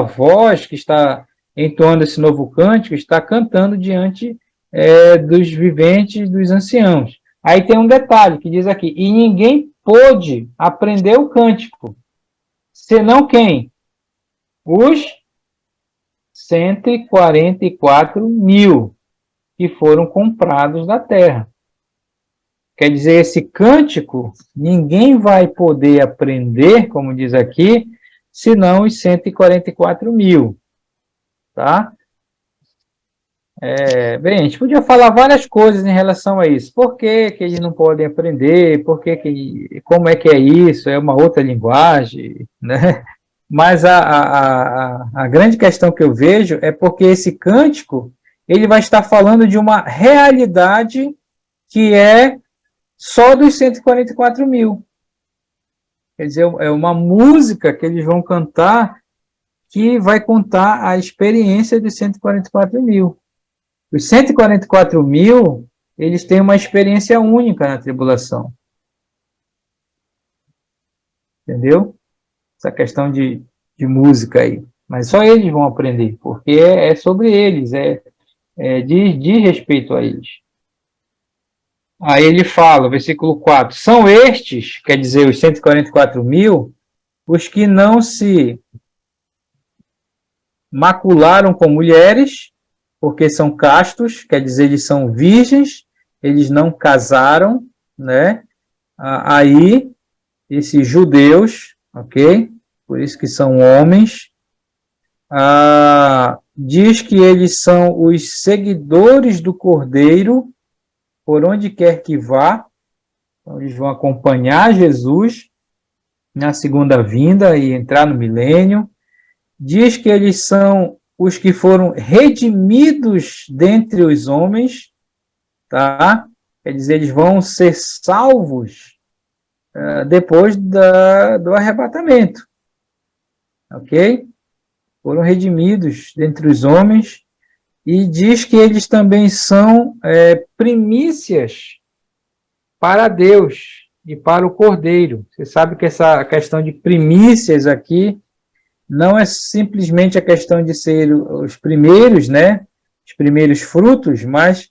[SPEAKER 1] voz que está entoando esse novo cântico está cantando diante dos viventes, dos anciãos. Aí tem um detalhe que diz aqui, e ninguém pôde aprender o cântico, senão quem? Os 144 mil que foram comprados da terra. Quer dizer, esse cântico, ninguém vai poder aprender, como diz aqui, senão os 144 mil. Tá? Bem, a gente podia falar várias coisas em relação a isso. Por que que eles não podem aprender? Como é que é isso? É uma outra linguagem, né? Mas a grande questão que eu vejo é porque esse cântico, ele vai estar falando de uma realidade que é só dos 144 mil. Quer dizer, é uma música que eles vão cantar que vai contar a experiência dos 144 mil. Os 144 mil, eles têm uma experiência única na tribulação. Entendeu? Essa questão de música aí. Mas só eles vão aprender, porque é sobre eles, diz respeito a eles. Aí ele fala, versículo 4, são estes, quer dizer, os 144 mil, os que não se macularam com mulheres, porque são castos, quer dizer, eles são virgens, eles não casaram, né? Aí, esses judeus, ok? Por isso que são homens, diz que eles são os seguidores do Cordeiro, por onde quer que vá, então, eles vão acompanhar Jesus na segunda vinda e entrar no milênio. Diz que eles são os que foram redimidos dentre os homens, tá? Quer dizer, eles vão ser salvos depois do arrebatamento, ok? Foram redimidos dentre os homens, e diz que eles também são primícias para Deus e para o Cordeiro. Você sabe que essa questão de primícias aqui não é simplesmente a questão de ser os primeiros, né? Os primeiros frutos, mas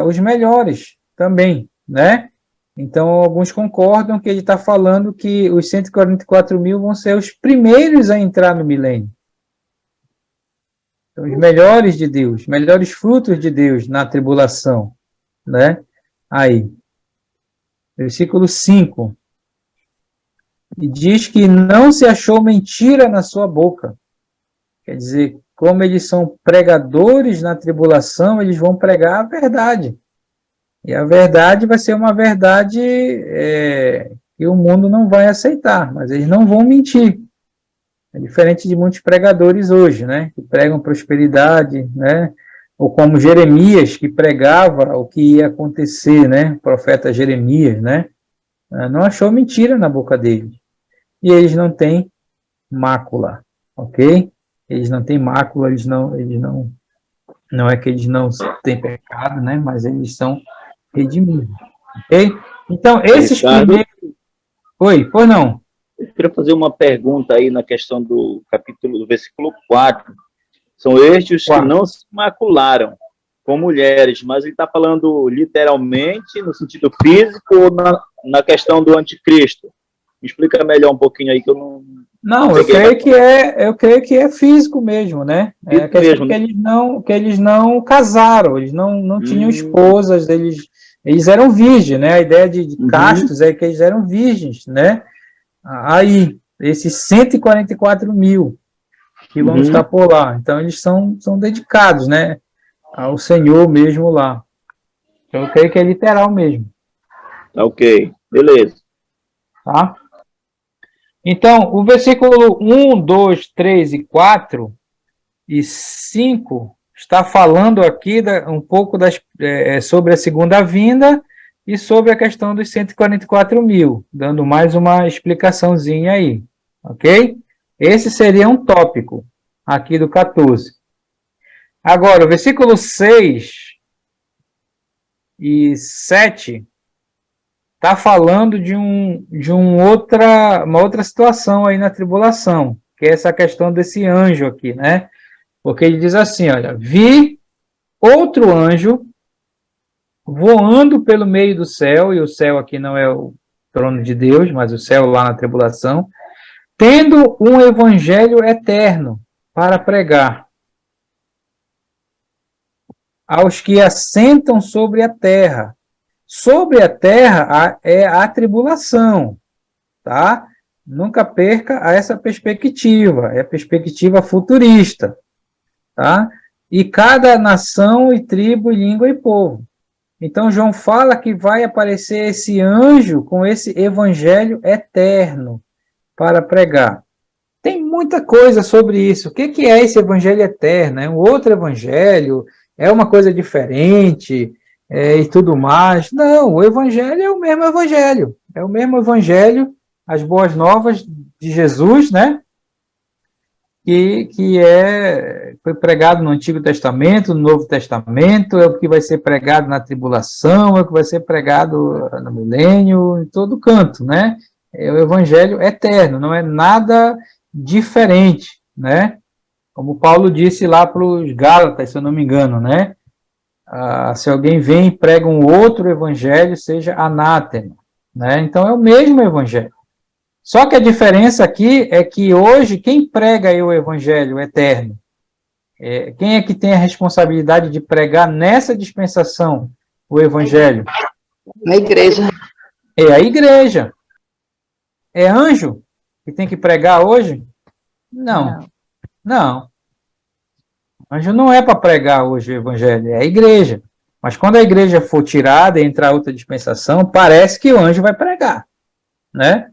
[SPEAKER 1] os melhores também, né? Então, alguns concordam que ele está falando que os 144 mil vão ser os primeiros a entrar no milênio. Então, os melhores de Deus, melhores frutos de Deus na tribulação, né? Aí, versículo 5. E diz que não se achou mentira na sua boca. Quer dizer, como eles são pregadores na tribulação, eles vão pregar a verdade. E a verdade vai ser uma verdade que o mundo não vai aceitar, mas eles não vão mentir. É diferente de muitos pregadores hoje, né? Que pregam prosperidade, né? Ou como Jeremias, que pregava o que ia acontecer, né? O profeta Jeremias, né? Não achou mentira na boca deles. E eles não têm mácula, ok? Eles não têm mácula, não é que eles não têm pecado, né? Mas eles são redimidos, ok? Então, esses primeiros... Oi, pois não?
[SPEAKER 4] Eu queria fazer uma pergunta aí na questão do versículo 4. São estes os que não se macularam com mulheres, mas ele está falando literalmente, no sentido físico, ou na questão do anticristo? Me explica melhor um pouquinho aí, que eu não...
[SPEAKER 1] Não, eu creio que é físico mesmo, né? É a questão que eles não casaram, eles não tinham esposas, eles eram virgens, né? A ideia de castos é que eles eram virgens, né? Aí, esses 144 mil que vão estar por lá. Então, eles são dedicados, né? Ao Senhor mesmo lá. Então, eu creio que é literal mesmo.
[SPEAKER 4] Ok, beleza.
[SPEAKER 1] Tá? Então, o versículo 1, 2, 3 e 4 e 5 está falando aqui um pouco sobre a segunda vinda e sobre a questão dos 144 mil, dando mais uma explicaçãozinha aí, ok? Esse seria um tópico aqui do 14. Agora, o versículo 6 e 7 está falando de uma outra situação aí na tribulação, que é essa questão desse anjo aqui, né? Porque ele diz assim, olha, vi outro anjo voando pelo meio do céu, e o céu aqui não é o trono de Deus, mas o céu lá na tribulação, tendo um evangelho eterno para pregar aos que assentam sobre a terra. Sobre a terra é a tribulação, tá? Nunca perca essa perspectiva, é a perspectiva futurista, tá? E cada nação e tribo, e língua e povo. Então, João fala que vai aparecer esse anjo com esse evangelho eterno para pregar. Tem muita coisa sobre isso. O que é esse evangelho eterno? É um outro evangelho? É uma coisa diferente? E tudo mais? Não, o evangelho é o mesmo evangelho. É o mesmo evangelho, as boas novas de Jesus, né? Que foi pregado no Antigo Testamento, no Novo Testamento, é o que vai ser pregado na tribulação, é o que vai ser pregado no milênio, em todo canto, né? É o evangelho eterno, não é nada diferente, né? Como Paulo disse lá para os Gálatas, se eu não me engano, né? Se alguém vem e prega um outro evangelho, seja anátema, né? Então é o mesmo evangelho. Só que a diferença aqui é que hoje, quem prega aí o evangelho eterno? Quem é que tem a responsabilidade de pregar nessa dispensação o evangelho?
[SPEAKER 3] Na igreja.
[SPEAKER 1] É a igreja. É anjo que tem que pregar hoje? Não. Não. Anjo não é para pregar hoje o evangelho, é a igreja. Mas quando a igreja for tirada e entrar outra dispensação, parece que o anjo vai pregar, né?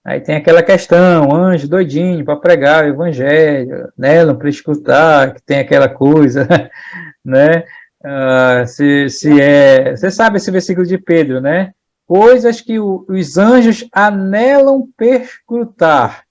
[SPEAKER 1] Aí tem aquela questão, anjo doidinho para pregar o evangelho, né? Não para escutar, que tem aquela coisa, né? Você sabe esse versículo de Pedro, né? Coisas que os anjos anelam perscrutar.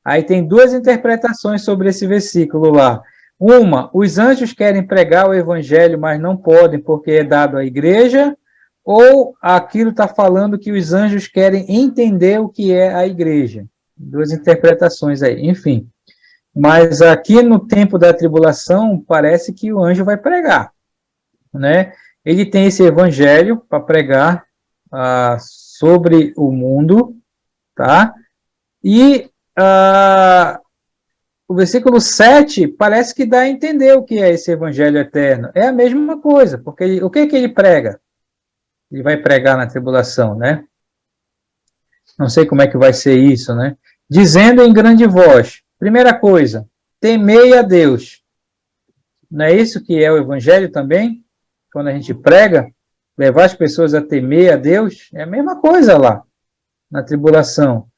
[SPEAKER 1] Aí tem duas interpretações sobre esse versículo lá. Uma, os anjos querem pregar o evangelho, mas não podem porque é dado à igreja, ou aquilo está falando que os anjos querem entender o que é a igreja. Duas interpretações aí, enfim. Mas aqui no tempo da tribulação, parece que o anjo vai pregar, né? Ele tem esse evangelho para pregar sobre o mundo, tá? E o versículo 7 parece que dá a entender o que é esse evangelho eterno. É a mesma coisa, porque o que ele prega? Ele vai pregar na tribulação, né? Não sei como é que vai ser isso, né? Dizendo em grande voz, primeira coisa, temei a Deus. Não é isso que é o evangelho também? Quando a gente prega, levar as pessoas a temer a Deus, é a mesma coisa lá, na tribulação.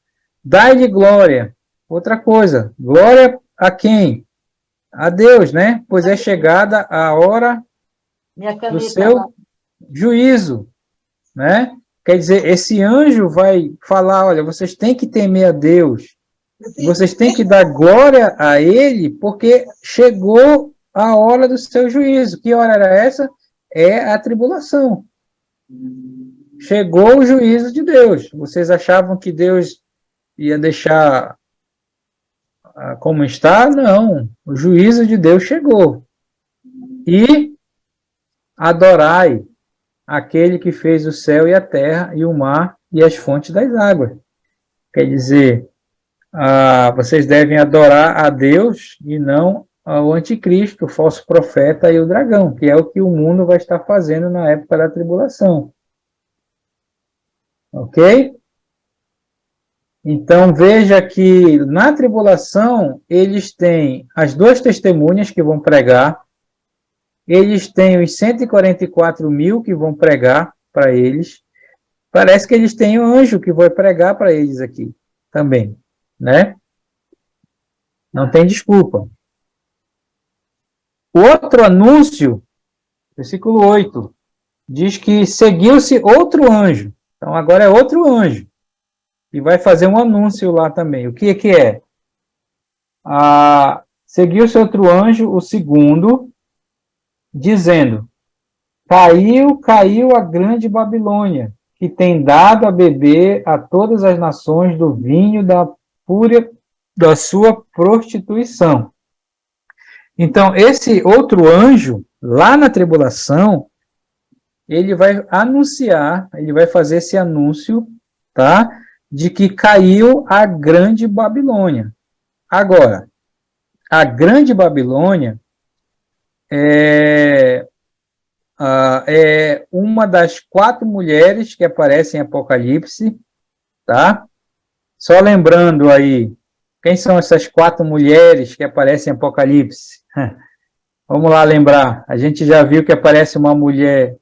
[SPEAKER 1] Dai-lhe glória. Outra coisa, glória a quem? A Deus, né? Pois é chegada a hora do seu juízo, né? Quer dizer, esse anjo vai falar, olha, vocês têm que temer a Deus, vocês têm que dar glória a Ele, porque chegou a hora do seu juízo. Que hora era essa? É a tribulação. Chegou o juízo de Deus. Vocês achavam que Deus ia deixar como está? Não. O juízo de Deus chegou. E adorai aquele que fez o céu e a terra e o mar e as fontes das águas. Quer dizer, vocês devem adorar a Deus e não ao anticristo, o falso profeta e o dragão, que é o que o mundo vai estar fazendo na época da tribulação. Ok? Então, veja que na tribulação, eles têm as duas testemunhas que vão pregar, eles têm os 144 mil que vão pregar para eles, parece que eles têm um anjo que vai pregar para eles aqui também, né? Não tem desculpa. O outro anúncio, versículo 8, diz que seguiu-se outro anjo. Então, agora é outro anjo. E vai fazer um anúncio lá também. O que é? Seguiu-se outro anjo, o segundo, dizendo: caiu a grande Babilônia, que tem dado a beber a todas as nações do vinho da fúria da sua prostituição. Então, esse outro anjo, lá na tribulação, ele vai anunciar, ele vai fazer esse anúncio, tá? De que caiu a grande Babilônia. Agora, a grande Babilônia é uma das 4 mulheres que aparecem em Apocalipse, tá? Só lembrando aí, quem são essas 4 mulheres que aparecem em Apocalipse? Vamos lá lembrar. A gente já viu que aparece uma mulher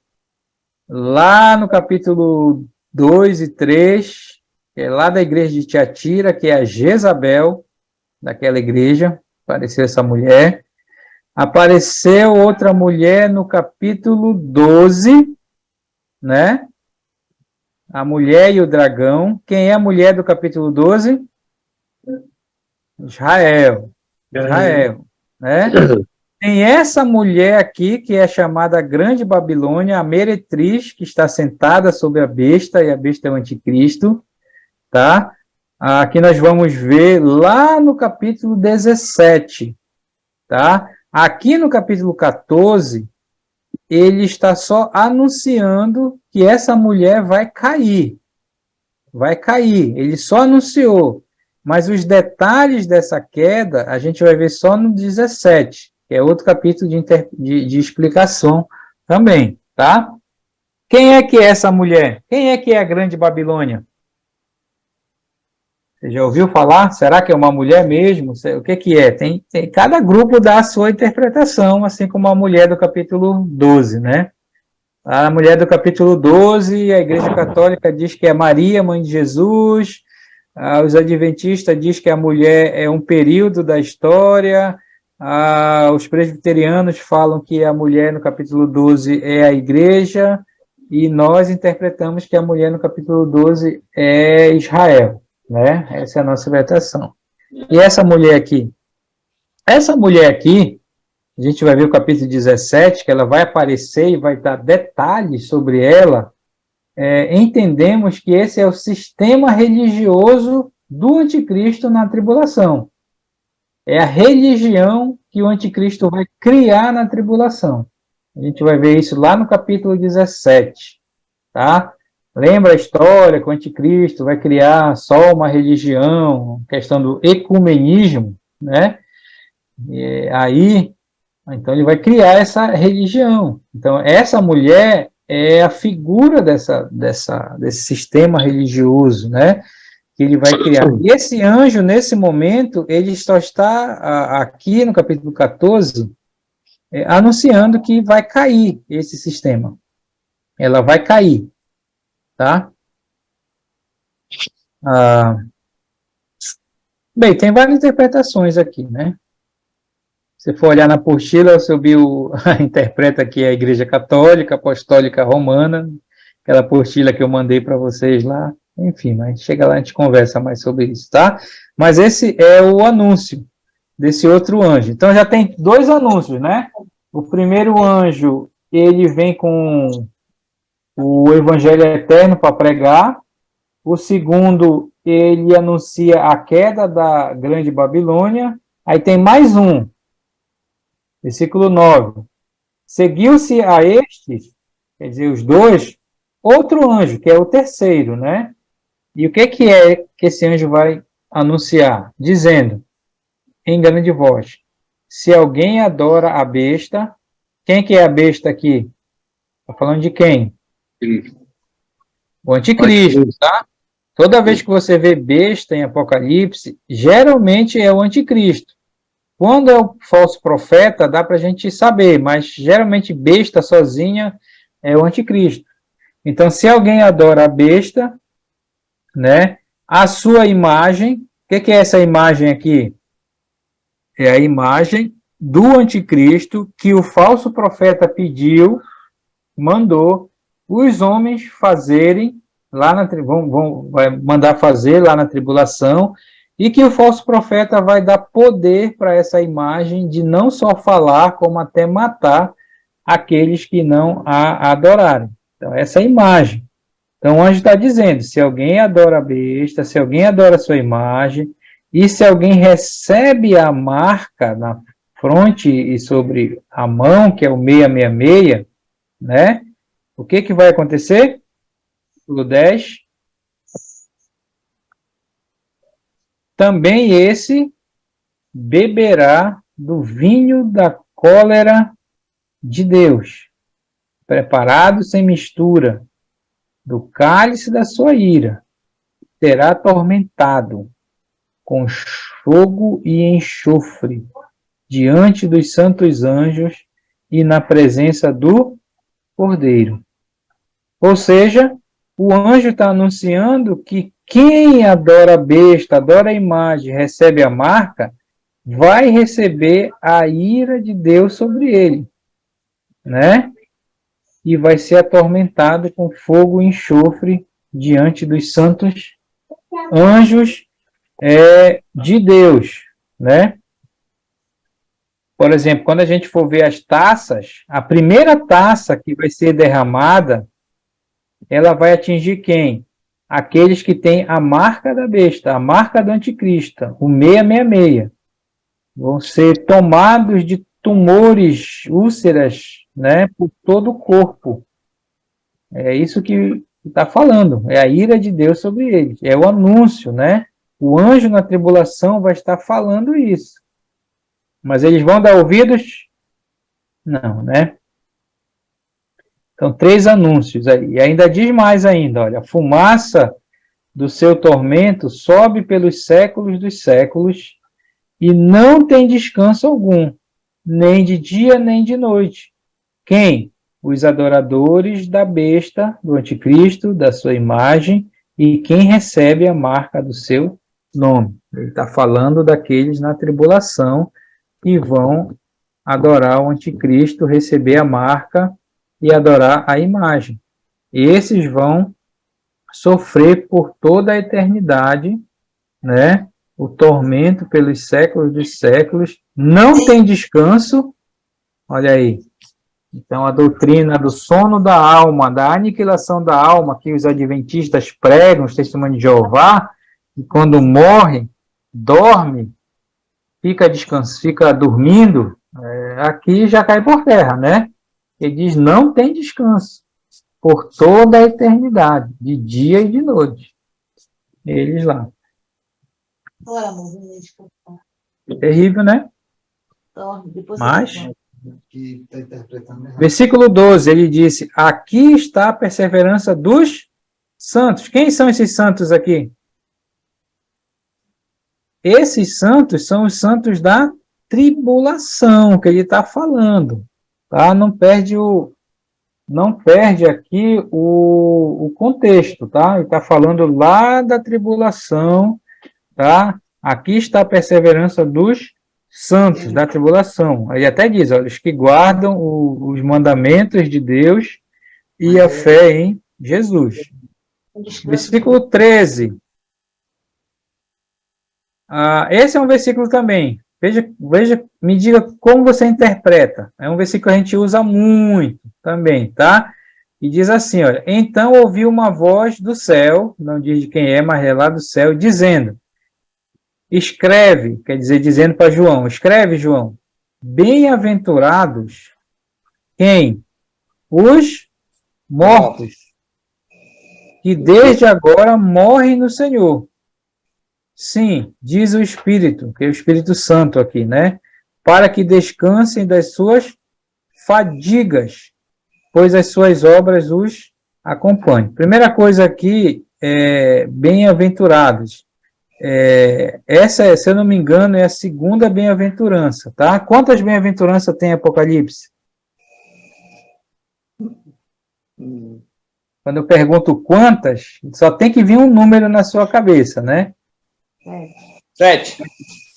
[SPEAKER 1] lá no capítulo 2 e 3, que é lá da igreja de Tiatira, que é a Jezabel, daquela igreja, apareceu essa mulher. Apareceu outra mulher no capítulo 12, né? A mulher e o dragão. Quem é a mulher do capítulo 12? Israel, né? Tem essa mulher aqui, que é chamada Grande Babilônia, a meretriz, que está sentada sobre a besta, e a besta é o anticristo, tá? Aqui nós vamos ver lá no capítulo 17, tá? Aqui no capítulo 14, ele está só anunciando que essa mulher vai cair. Vai cair, ele só anunciou. Mas os detalhes dessa queda, a gente vai ver só no 17, que é outro capítulo de explicação também, tá? Quem é que é essa mulher? Quem é que é a Grande Babilônia? Você já ouviu falar? Será que é uma mulher mesmo? O que é? Cada grupo dá a sua interpretação, assim como a mulher do capítulo 12, né? A mulher do capítulo 12, a Igreja Católica diz que é Maria, mãe de Jesus. Os adventistas dizem que a mulher é um período da história. Os presbiterianos falam que a mulher no capítulo 12 é a igreja. E nós interpretamos que a mulher no capítulo 12 é Israel, né? Essa é a nossa interpretação. E essa mulher aqui? Essa mulher aqui, a gente vai ver o capítulo 17, que ela vai aparecer e vai dar detalhes sobre ela. Entendemos que esse é o sistema religioso do anticristo na tribulação. É a religião que o anticristo vai criar na tribulação. A gente vai ver isso lá no capítulo 17, tá? Lembra a história que o anticristo vai criar só uma religião, questão do ecumenismo, né? Então ele vai criar essa religião. Então essa mulher é a figura desse sistema religioso, né, que ele vai criar. E esse anjo, nesse momento, ele só está aqui no capítulo 14, anunciando que vai cair esse sistema. Ela vai cair, tá? Bem, tem várias interpretações aqui, né? Se for olhar na apostila, o seu Bill interpreta aqui a Igreja Católica, Apostólica Romana, aquela apostila que eu mandei para vocês lá. Enfim, mas chega lá e a gente conversa mais sobre isso, tá? Mas esse é o anúncio desse outro anjo. Então já tem 2 anúncios, né? O primeiro anjo, ele vem com o Evangelho Eterno para pregar. O segundo, ele anuncia a queda da Grande Babilônia. Aí tem mais um. Versículo 9. Seguiu-se a estes, quer dizer, os 2, outro anjo, que é o terceiro, né? E o que é que esse anjo vai anunciar? Dizendo, em grande voz, se alguém adora a besta, quem que é a besta aqui? Está falando de quem? O anticristo, tá? Toda vez que você vê besta em Apocalipse, geralmente é o anticristo. Quando é o falso profeta, dá para a gente saber, mas geralmente besta sozinha é o anticristo. Então, se alguém adora a besta, né, a sua imagem, o que é essa imagem aqui? É a imagem do anticristo que o falso profeta pediu, mandou os homens fazerem lá vai mandar fazer lá na tribulação, e que o falso profeta vai dar poder para essa imagem de não só falar, como até matar aqueles que não a adorarem. Então, essa é a imagem. Então, o anjo está dizendo, se alguém adora a besta, se alguém adora a sua imagem, e se alguém recebe a marca na fronte e sobre a mão, que é o 666, né? O que vai acontecer? Versículo 10. Também esse beberá do vinho da cólera de Deus, preparado sem mistura, do cálice da sua ira. Será atormentado com fogo e enxofre diante dos santos anjos e na presença do Cordeiro. Ou seja, o anjo está anunciando que quem adora a besta, adora a imagem, recebe a marca, vai receber a ira de Deus sobre ele, né? E vai ser atormentado com fogo e enxofre diante dos santos anjos de Deus, né? Por exemplo, quando a gente for ver as taças, a primeira taça que vai ser derramada, ela vai atingir quem? Aqueles que têm a marca da besta, a marca do anticristo, o 666. Vão ser tomados de tumores, úlceras, né, por todo o corpo. É isso que está falando, é a ira de Deus sobre eles, é o anúncio, né? O anjo na tribulação vai estar falando isso. Mas eles vão dar ouvidos? Não, né? Então, 3 anúncios aí. E ainda diz mais ainda, olha, a fumaça do seu tormento sobe pelos séculos dos séculos e não tem descanso algum, nem de dia nem de noite. Quem? Os adoradores da besta, do anticristo, da sua imagem, e quem recebe a marca do seu nome. Ele está falando daqueles na tribulação que vão adorar o anticristo, receber a marca e adorar a imagem. Esses vão sofrer por toda a eternidade, né? O tormento pelos séculos dos séculos, não tem descanso. Olha aí. Então, a doutrina do sono da alma, da aniquilação da alma, que os adventistas pregam, os testemunhos de Jeová, e quando morre, dorme, fica dormindo, aqui já cai por terra, né? Ele diz, não tem descanso por toda a eternidade, de dia e de noite. Eles lá. Terrível, né? Mas, versículo 12, ele disse, aqui está a perseverança dos santos. Quem são esses santos aqui? Esses santos são os santos da tribulação que ele está falando, tá? Não perde aqui o contexto, tá? Ele está falando lá da tribulação, tá? Aqui está a perseverança dos santos da tribulação. Ele até diz, olha, os que guardam os mandamentos de Deus e a fé em Jesus. Versículo 13. Esse é um versículo também. Veja, me diga como você interpreta. É um versículo que a gente usa muito também, tá? E diz assim, olha, então ouvi uma voz do céu, não diz de quem é, mas é lá do céu, dizendo, escreve, quer dizer, dizendo para João, escreve, João, bem-aventurados quem? Os mortos, que desde agora morrem no Senhor. Sim, diz o Espírito, que é o Espírito Santo aqui, né? Para que descansem das suas fadigas, pois as suas obras os acompanhem. Primeira coisa aqui, bem-aventurados. Essa, se eu não me engano, é a segunda bem-aventurança, tá? Quantas bem-aventuranças tem Apocalipse? Quando eu pergunto quantas, só tem que vir um número na sua cabeça, né?
[SPEAKER 4] 7.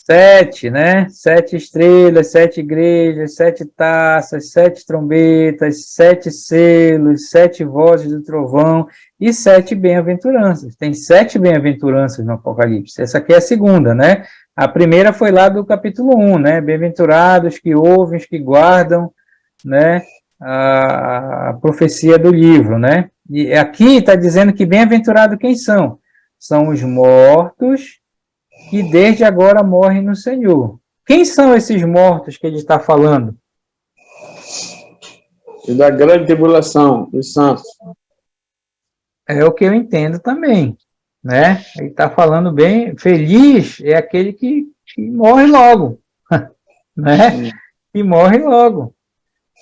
[SPEAKER 1] 7, né? 7 estrelas, 7 igrejas, 7 taças, 7 trombetas, 7 selos, 7 vozes do trovão e 7 bem-aventuranças. Tem 7 bem-aventuranças no Apocalipse. Essa aqui é a segunda, né? A primeira foi lá do capítulo 1, né? Bem-aventurados que ouvem, os que guardam, né? A profecia do livro, né? E aqui está dizendo que bem-aventurado quem são? São os mortos que desde agora morrem no Senhor. Quem são esses mortos que ele está falando?
[SPEAKER 5] E da grande tribulação, os santos.
[SPEAKER 1] É o que eu entendo também, né? Ele está falando bem, feliz é aquele que morre logo, né? Que morre logo,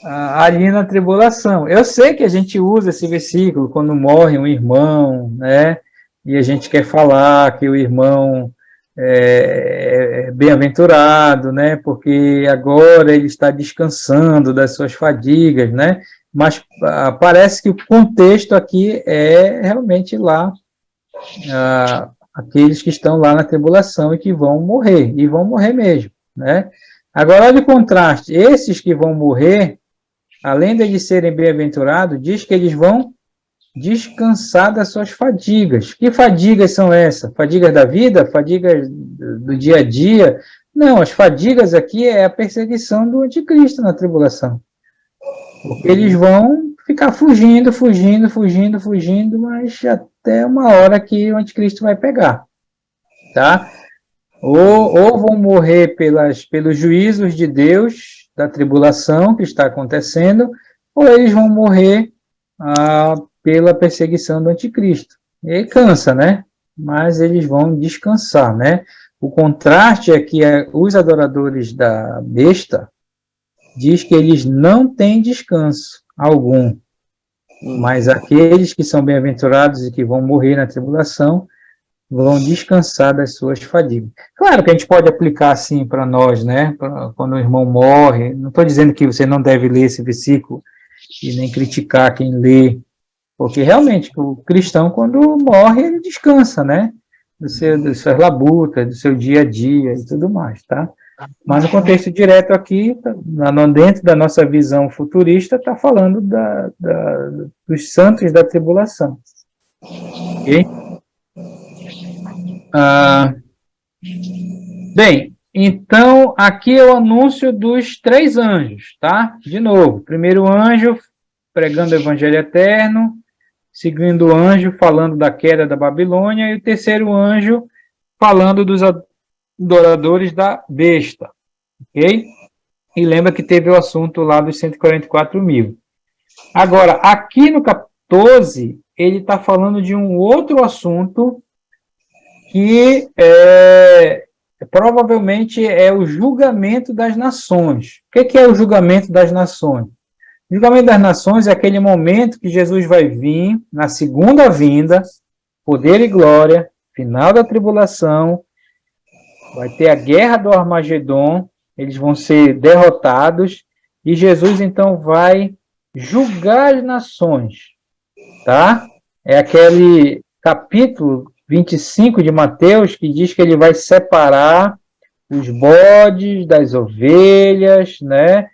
[SPEAKER 1] ali na tribulação. Eu sei que a gente usa esse versículo quando morre um irmão, né? E a gente quer falar que o irmão é bem-aventurado, né? Porque agora ele está descansando das suas fadigas, né? Mas parece que o contexto aqui é realmente lá aqueles que estão lá na tribulação e que vão morrer mesmo, né? Agora, olha o contraste, esses que vão morrer, além de eles serem bem-aventurados, diz que eles vão descansar das suas fadigas. Que fadigas são essas? Fadigas da vida? Fadigas do dia a dia? Não, as fadigas aqui é a perseguição do anticristo na tribulação. Porque eles vão ficar fugindo, mas até uma hora que o anticristo vai pegar. Tá? Ou vão morrer pelos juízos de Deus, da tribulação que está acontecendo, ou eles vão morrer pela perseguição do anticristo. E cansa, né? Mas eles vão descansar, né? O contraste é que os adoradores da besta diz que eles não têm descanso algum, mas aqueles que são bem-aventurados e que vão morrer na tribulação vão descansar das suas fadigas. Claro que a gente pode aplicar assim para nós, né? Quando o irmão morre, não estou dizendo que você não deve ler esse versículo e nem criticar quem lê, porque realmente o cristão, quando morre, ele descansa, né? Das suas labutas, do seu dia a dia e tudo mais, tá? Mas no contexto direto aqui, dentro da nossa visão futurista, está falando dos santos da tribulação. Ok? Bem, então aqui é o anúncio dos 3 anjos, tá? De novo, primeiro anjo pregando o evangelho eterno, segundo anjo falando da queda da Babilônia, e o terceiro anjo falando dos adoradores da besta, ok? E lembra que teve o assunto lá dos 144 mil. Agora, aqui no 14, ele está falando de um outro assunto que provavelmente é o julgamento das nações. O que é o julgamento das nações? O julgamento das nações é aquele momento que Jesus vai vir na segunda vinda, poder e glória, final da tribulação, vai ter a guerra do Armagedon, eles vão ser derrotados, e Jesus então vai julgar as nações, tá? É aquele capítulo 25 de Mateus que diz que ele vai separar os bodes das ovelhas, né?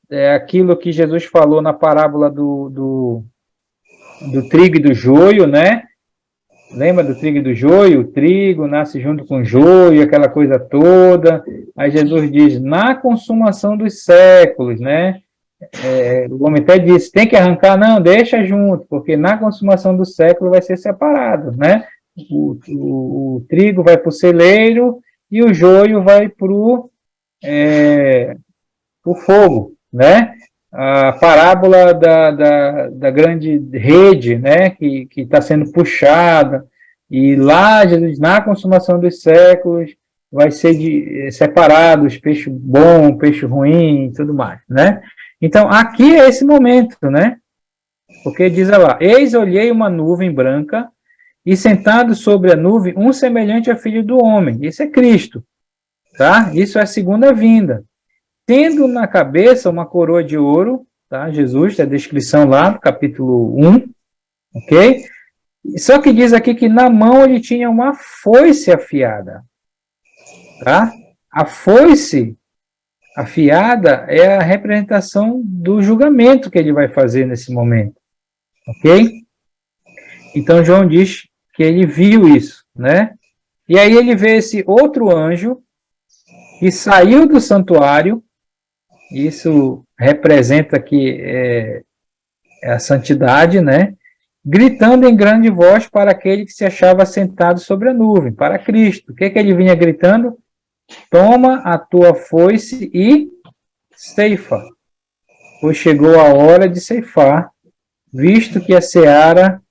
[SPEAKER 1] É aquilo que Jesus falou na parábola do trigo e do joio, né? Lembra do trigo e do joio? O trigo nasce junto com o joio, aquela coisa toda. Aí Jesus diz, na consumação dos séculos, né? O homem até disse, tem que arrancar? Não, deixa junto, porque na consumação do século vai ser separado, né? O trigo vai para o celeiro e o joio vai para o fogo, né? A parábola da grande rede, né, que está sendo puxada, e lá, Jesus, na consumação dos séculos, vai ser separado os peixes bons, peixe ruim e tudo mais, né? Então, aqui é esse momento, né? Porque diz lá, eis olhei uma nuvem branca, e sentado sobre a nuvem, um semelhante a filho do homem. Isso é Cristo, tá? Isso é a segunda vinda. Tendo na cabeça uma coroa de ouro, tá? Jesus, a descrição lá do capítulo 1, ok? Só que diz aqui que na mão ele tinha uma foice afiada. tá? A foice afiada é a representação do julgamento que ele vai fazer nesse momento, ok? Então, João diz que ele viu isso, né? E aí ele vê esse outro anjo que saiu do santuário, isso representa que é a santidade, né? Gritando em grande voz para aquele que se achava sentado sobre a nuvem, para Cristo. O que ele vinha gritando? Toma a tua foice e ceifa, pois chegou a hora de ceifar, visto que a seara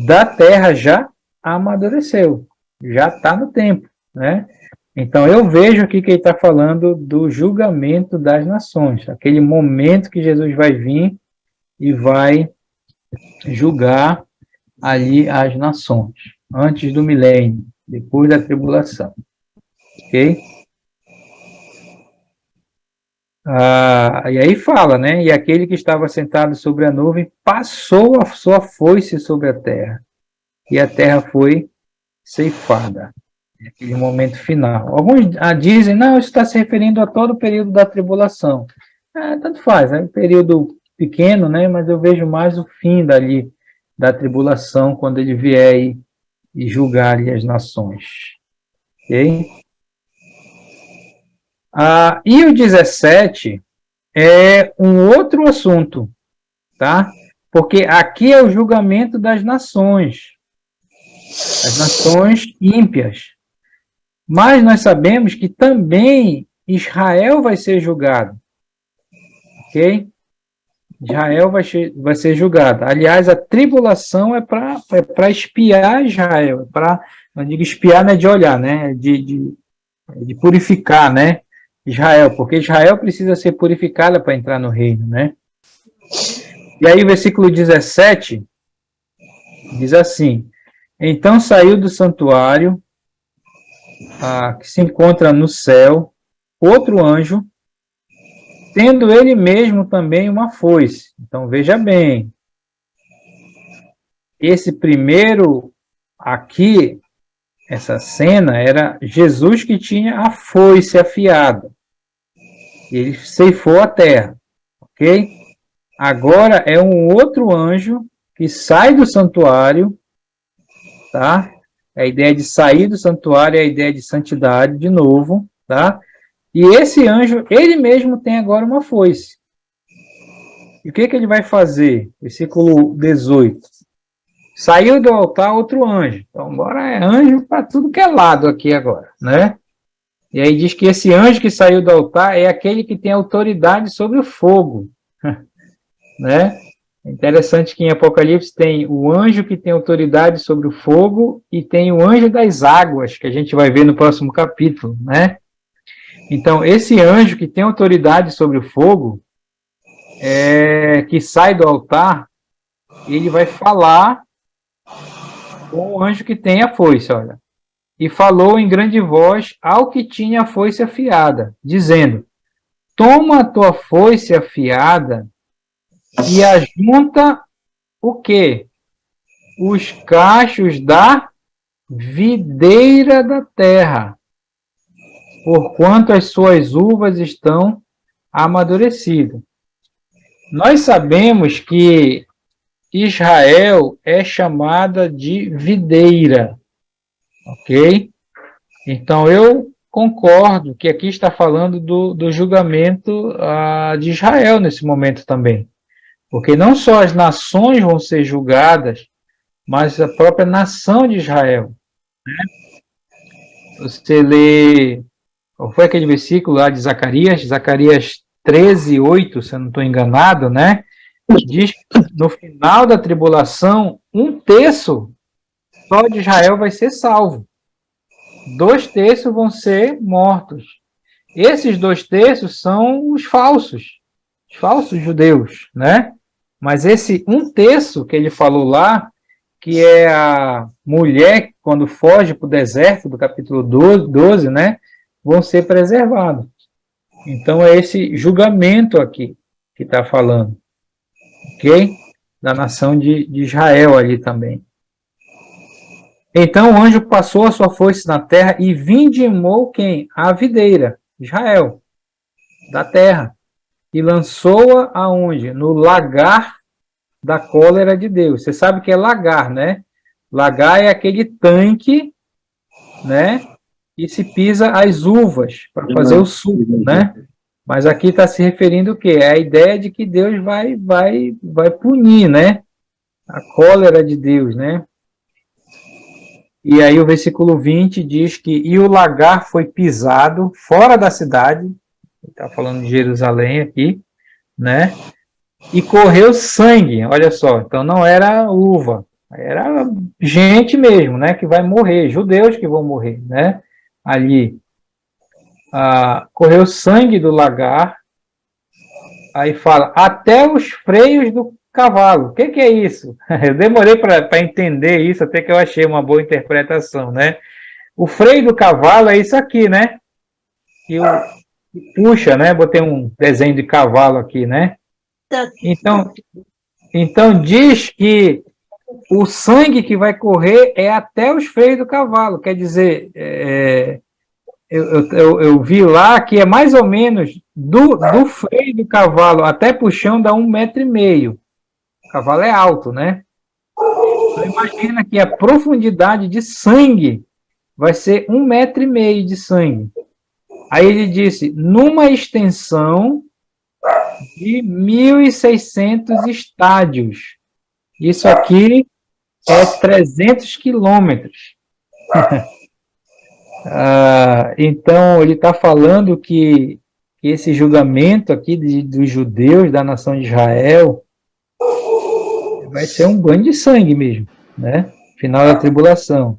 [SPEAKER 1] da terra já amadureceu, já está no tempo, né? Então eu vejo aqui que ele está falando do julgamento das nações, aquele momento que Jesus vai vir e vai julgar ali as nações, antes do milênio, depois da tribulação, ok? E aí fala, né? E aquele que estava sentado sobre a nuvem passou a sua foice sobre a terra, e a terra foi ceifada. Aquele momento final. Alguns dizem, não, isso está se referindo a todo o período da tribulação. Tanto faz, é um período pequeno, né? Mas eu vejo mais o fim dali da tribulação, quando ele vier e julgar ali as nações. Ok? E o 17 é um outro assunto, tá? Porque aqui é o julgamento das nações, as nações ímpias. Mas nós sabemos que também Israel vai ser julgado, ok? Israel vai ser julgado. Aliás, a tribulação é para espiar Israel, não digo espiar, não é de olhar, né? De purificar, né? Israel, porque Israel precisa ser purificada para entrar no reino, né? E aí, versículo 17 diz assim: então saiu do santuário, que se encontra no céu, outro anjo, tendo ele mesmo também uma foice. Então veja bem, esse primeiro aqui, essa cena, era Jesus que tinha a foice afiada. Ele ceifou a terra, ok? Agora é um outro anjo que sai do santuário, tá? A ideia de sair do santuário é a ideia de santidade, de novo, tá? E esse anjo, ele mesmo tem agora uma foice. E o que ele vai fazer? Versículo 18. Saiu do altar outro anjo. Então, agora é anjo para tudo que é lado aqui agora, né? E aí diz que esse anjo que saiu do altar é aquele que tem autoridade sobre o fogo, né? É interessante que em Apocalipse tem o anjo que tem autoridade sobre o fogo e tem o anjo das águas, que a gente vai ver no próximo capítulo, né? Então, esse anjo que tem autoridade sobre o fogo, que sai do altar, ele vai falar com o anjo que tem a foice, olha. E falou em grande voz ao que tinha a foice afiada, dizendo: toma a tua foice afiada e ajunta o quê? Os cachos da videira da terra, porquanto as suas uvas estão amadurecidas. Nós sabemos que Israel é chamada de videira, ok? Então eu concordo que aqui está falando do julgamento de Israel nesse momento também. Porque não só as nações vão ser julgadas, mas a própria nação de Israel. Você lê, qual foi aquele versículo lá de Zacarias? Zacarias 13, 8, se eu não estou enganado, né? Diz que no final da tribulação, 1/3 só de Israel vai ser salvo. 2/3 vão ser mortos. Esses 2/3 são os falsos judeus, né? Mas esse 1/3 que ele falou lá, que é a mulher quando foge para o deserto, do capítulo 12, né? Vão ser preservados. Então é esse julgamento aqui que está falando, ok? Da nação de Israel ali também. Então o anjo passou a sua foice na terra e vindimou quem? A videira, Israel, da terra, e lançou-a aonde? No lagar da cólera de Deus. Você sabe que é lagar, né? Lagar é aquele tanque, né? E se pisa as uvas para fazer o suco, né? Mas aqui está se referindo o quê? É a ideia de que Deus vai punir, né? A cólera de Deus, né? E aí o versículo 20 diz que e o lagar foi pisado fora da cidade, está falando de Jerusalém aqui, né? E correu sangue, olha só, então não era uva, era gente mesmo, né? Que vai morrer, judeus que vão morrer, né? Ali. Correu sangue do lagar, aí fala, até os freios do cavalo. O que é isso? Eu demorei para entender isso, até que eu achei uma boa interpretação, né? O freio do cavalo é isso aqui, né? Que puxa, né? Botei um desenho de cavalo aqui, né? Então diz que o sangue que vai correr é até os freios do cavalo. Quer dizer, eu vi lá que é mais ou menos do freio do cavalo até pro chão dá 1,5 metro. O cavalo é alto, né? Então, imagina que a profundidade de sangue vai ser 1,5 metro de sangue. Aí ele disse, numa extensão de 1.600 estádios. Isso aqui é 300 quilômetros. Então, ele está falando que esse julgamento aqui dos judeus da nação de Israel vai ser um banho de sangue mesmo, né? Final da tribulação.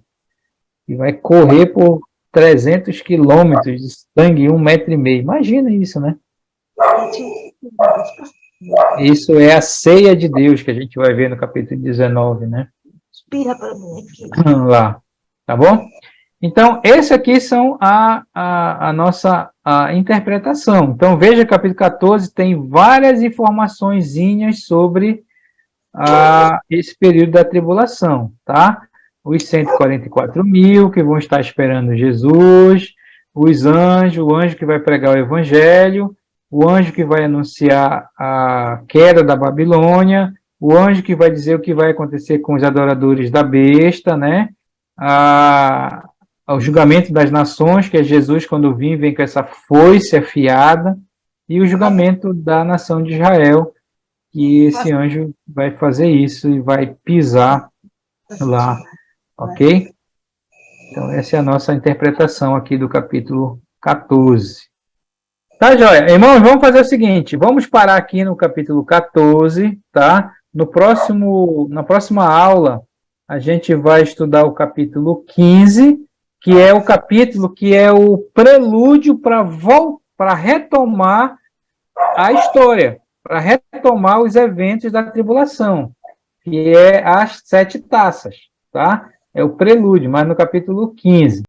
[SPEAKER 1] E vai correr por 300 quilômetros de sangue, 1,5 metro. Imagina isso, né? Isso é a ceia de Deus que a gente vai ver no capítulo 19, né?
[SPEAKER 3] Espirra para mim aqui.
[SPEAKER 1] Lá, tá bom? Então, esse aqui são a nossa interpretação. Então, veja, capítulo 14 tem várias informaçõezinhas sobre esse período da tribulação, tá? Os 144 mil que vão estar esperando Jesus, os anjos, o anjo que vai pregar o evangelho, o anjo que vai anunciar a queda da Babilônia, o anjo que vai dizer o que vai acontecer com os adoradores da besta, né? O julgamento das nações, que é Jesus, quando vem com essa foice afiada, e o julgamento da nação de Israel, que esse anjo vai fazer isso e vai pisar lá, ok? Então, essa é a nossa interpretação aqui do capítulo 14. Tá, joia? Irmãos, vamos fazer o seguinte, vamos parar aqui no capítulo 14, tá? Na próxima aula, a gente vai estudar o capítulo 15, que é o capítulo que é o prelúdio para retomar a história, para retomar os eventos da tribulação, que é as 7 taças, tá? É o prelúdio, mas no capítulo 15.